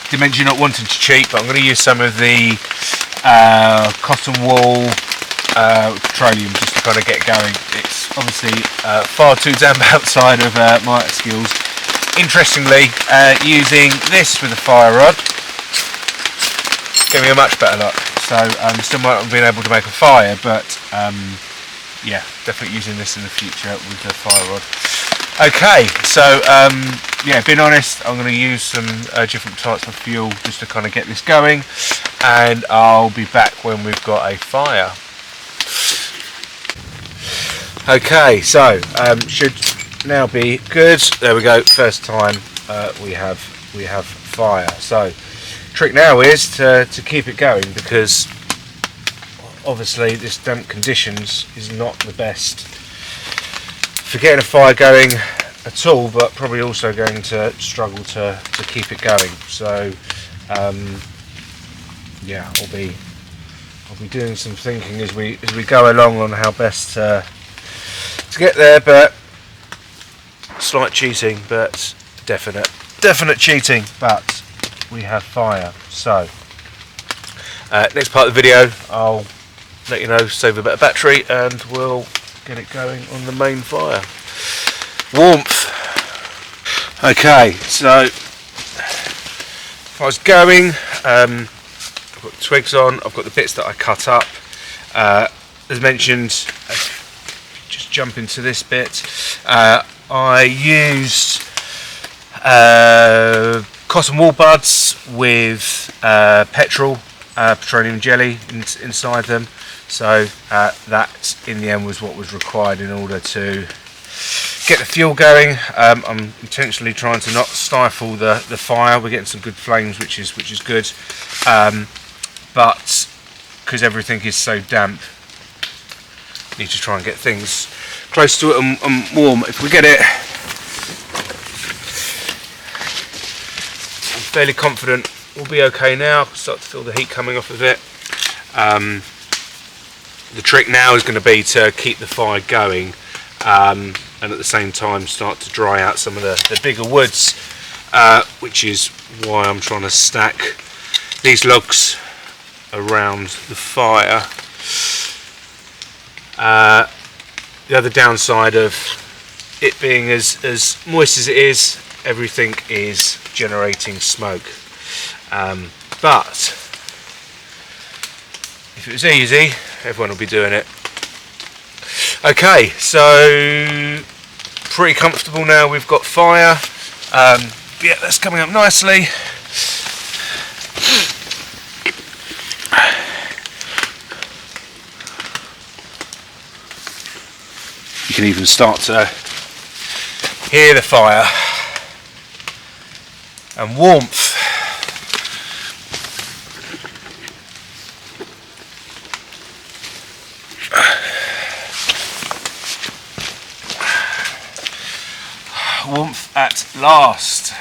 Did mention not wanting to cheat, but I'm going to use some of the cotton wool petroleum just to kind of get going. It's obviously far too damp outside of my skills. Interestingly, using this with a fire rod gave me a much better look. So still might not have been able to make a fire, but yeah, definitely using this in the future with the fire rod. Okay, so yeah, being honest, I'm going to use some different types of fuel just to kind of get this going, and I'll be back when we've got a fire. Okay, so should now be good. There we go. First time we have fire. So trick now is to keep it going, because obviously this damp conditions is not the best for getting a fire going at all, but probably also going to struggle to keep it going. So yeah, I'll be doing some thinking as we go along on how best to get there, but slight cheating, but definite cheating, but we have fire. So next part of the video I'll let you know, save a bit of battery, and we'll get it going on the main fire. Warmth. Okay, so fire's going. I've got the twigs on, I've got the bits that I cut up. As mentioned, just jump into this bit. I used cotton wool buds with petroleum jelly inside them. So that in the end was what was required in order to get the fuel going. I'm intentionally trying to not stifle the fire. We're getting some good flames, which is good, but because everything is so damp, need to try and get things close to it and warm. If we get it, I'm fairly confident we'll be okay now. I can start to feel the heat coming off of it. The trick now is going to be to keep the fire going, and at the same time start to dry out some of the bigger woods, which is why I'm trying to stack these logs around the fire. The other downside of it being as moist as it is, everything is generating smoke, but if it was easy, everyone will be doing it. Okay, so pretty comfortable now. We've got fire. Yeah, that's coming up nicely. You can even start to hear the fire and warmth. Warmth at last.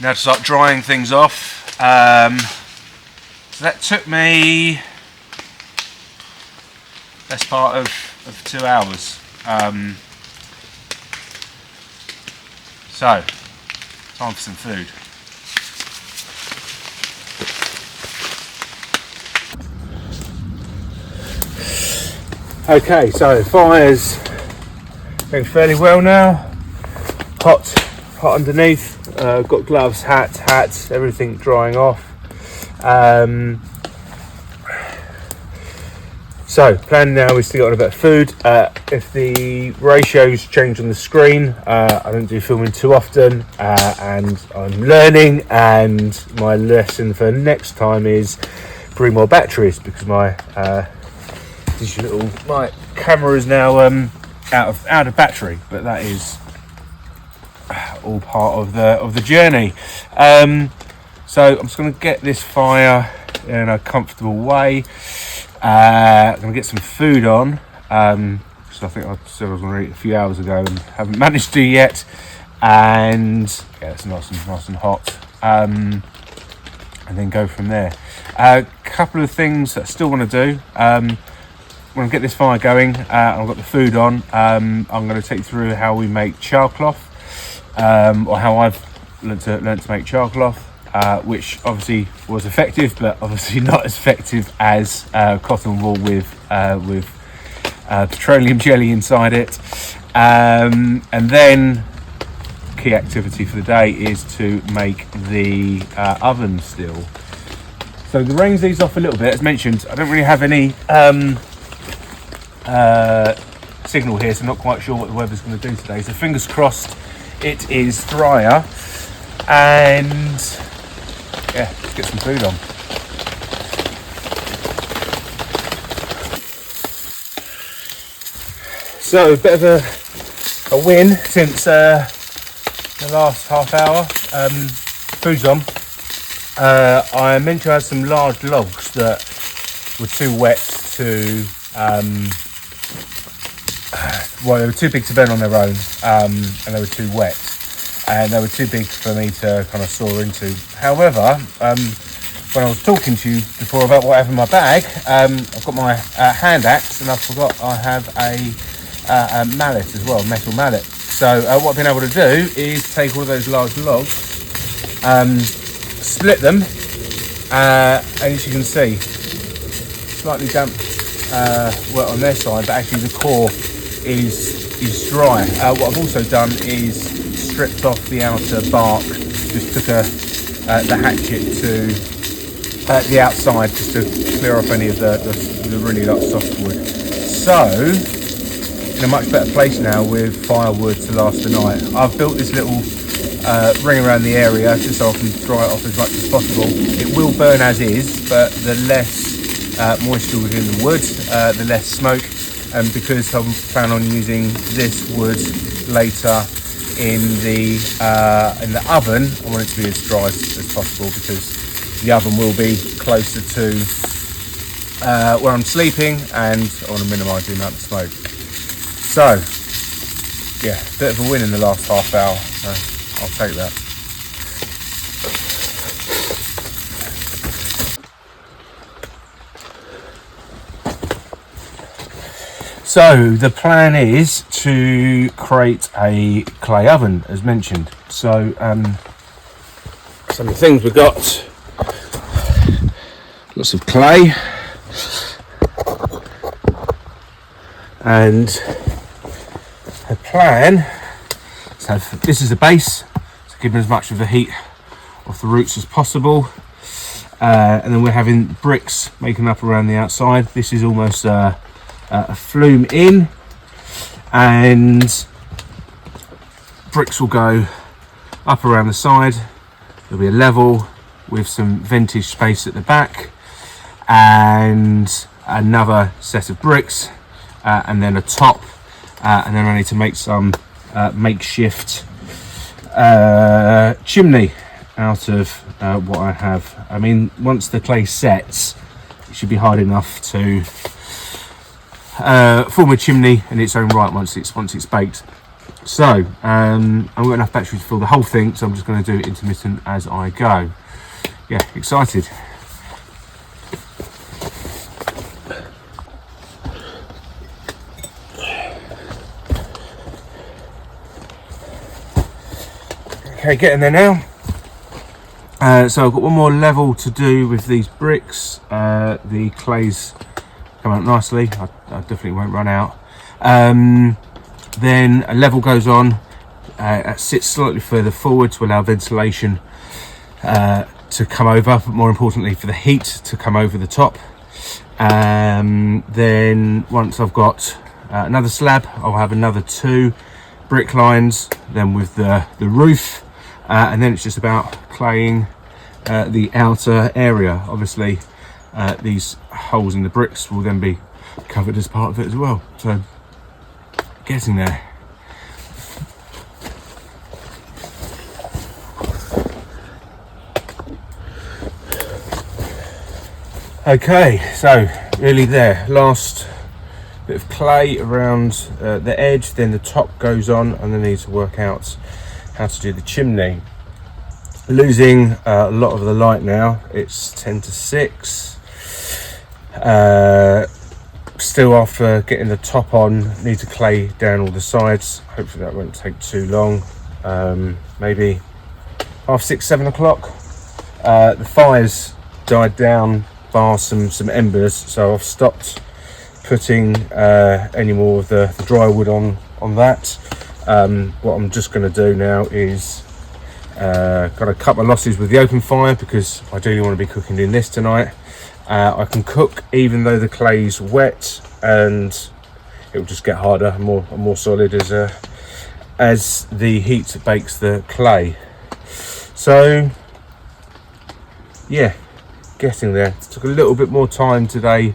Now to start drying things off. So that took me best part of 2 hours. So time for some food. Okay, so fire's going fairly well now. Hot underneath. Got gloves, hats, everything drying off. So plan now is to get on a bit of food. If the ratios change on the screen, I don't do filming too often, and I'm learning, and my lesson for next time is bring more batteries, because my my camera is now out of battery, but that is all part of the journey. So I'm just going to get this fire in a comfortable way. I'm going to get some food on, because I think I said I was going to eat a few hours ago and haven't managed to yet, and yeah, it's nice and hot, and then go from there. A couple of things that I still want to do. when I get this fire going, and I've got the food on, I'm going to take you through how we make char cloth, or how I've learned to make char cloth, which obviously was effective, but obviously not as effective as cotton wool with petroleum jelly inside it. And then key activity for the day is to make the oven still. So the rain's eased off a little bit. As mentioned, I don't really have any signal here, so I'm not quite sure what the weather's going to do today. So fingers crossed it is drier, and yeah, let's get some food on. So a bit of a win since the last half hour. Food's on. I meant to have some large logs that were too wet to, well, they were too big to burn on their own, and they were too wet, and they were too big for me to kind of saw into. However, when I was talking to you before about what I have in my bag, I've got my hand axe, and I forgot I have a mallet as well, metal mallet. So what I've been able to do is take all of those large logs, split them, and as you can see, slightly damp, wet on their side, but actually the core is dry. What I've also done is stripped off the outer bark, just took the hatchet to the outside just to clear off any of the really soft wood. So in a much better place now with firewood to last the night. I've built this little ring around the area just so I can dry it off as much as possible. It will burn as is, but the less moisture within the wood, the less smoke, and because I'm planning on using this wood later in the oven, I want it to be as dry as possible, because the oven will be closer to where I'm sleeping, and I want to minimise the amount of smoke. So, yeah, bit of a win in the last half hour, so I'll take that. So, the plan is to create a clay oven, as mentioned. So, some of the things we've got, lots of clay, and the plan is to have, this is the base, so giving as much of the heat off the roots as possible, and then we're having bricks making up around the outside. This is almost a flume in, and bricks will go up around the side. There'll be a level with some ventage space at the back, and another set of bricks, and then a top, and then I need to make some makeshift chimney out of what I have. I mean, once the clay sets, it should be hard enough to form a chimney in its own right once it's baked. So I've got enough battery to fill the whole thing, so I'm just going to do it intermittent as I go. Yeah, excited. Okay, getting there now. So I've got one more level to do with these bricks. The clay's come out nicely. I definitely won't run out. Then a level goes on. It sits slightly further forward to allow ventilation to come over, but more importantly for the heat to come over the top. Then once I've got another slab, I'll have another 2 brick lines, then with the roof, and then it's just about claying the outer area. Obviously these holes in the bricks will then be covered as part of it as well, so getting there. Okay, so really there, last bit of clay around the edge, then the top goes on, and then I need to work out how to do the chimney. Losing a lot of the light now, it's 10 to 6. Still still, after getting the top on, need to clay down all the sides. Hopefully that won't take too long. Maybe 6:30, 7 o'clock. The fire's died down bar some embers, so I've stopped putting any more of the dry wood on that. What I'm just going to do now is got to cut my losses with the open fire, because I do want to be cooking in this tonight. I can cook even though the clay's wet, and it will just get harder and more solid as the heat bakes the clay. So yeah, getting there. It took a little bit more time today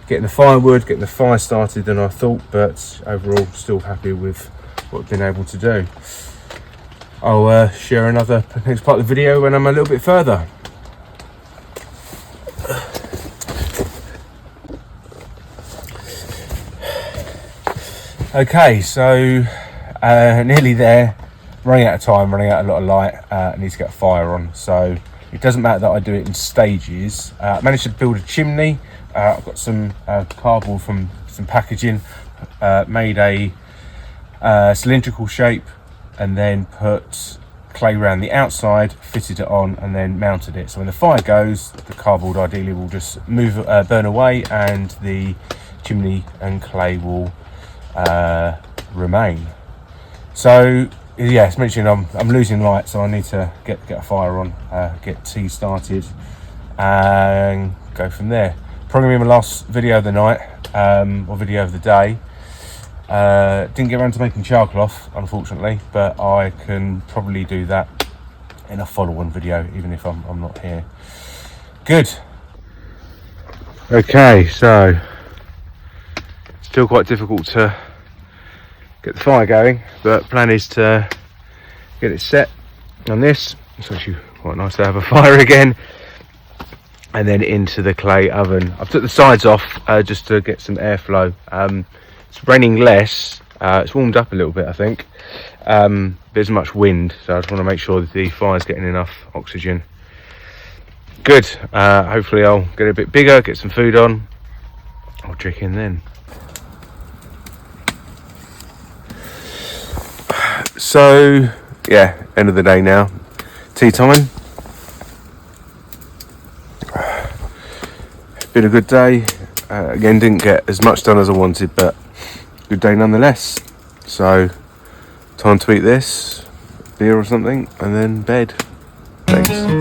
getting the firewood, getting the fire started than I thought, but overall still happy with what I've been able to do. I'll share another next part of the video when I'm a little bit further. Okay, so nearly there, running out of time, running out of a lot of light. I need to get a fire on, so it doesn't matter that I do it in stages. I managed to build a chimney. I've got some cardboard from some packaging, made a cylindrical shape, and then put clay around the outside, fitted it on, and then mounted it. So when the fire goes, the cardboard ideally will just burn away, and the chimney and clay will remain. So yeah, as mentioned, I'm losing light, so I need to get a fire on, get tea started, and go from there. Probably my last video of the night, or video of the day. Didn't get around to making char-cloth, unfortunately, but I can probably do that in a follow-on video, even if I'm not here. Good. Okay, so still quite difficult to get the fire going, but plan is to get it set on this. It's actually quite nice to have a fire again, and then into the clay oven. I've took the sides off just to get some airflow. It's raining less, it's warmed up a little bit I think. There's much wind, so I just want to make sure that the fire's getting enough oxygen. Good. Hopefully I'll get a bit bigger, get some food on. I'll trick in then. So yeah, end of the day now, tea time. Been a good day. Again, didn't get as much done as I wanted, but good day nonetheless. So time to eat this beer or something, and then bed. Thanks.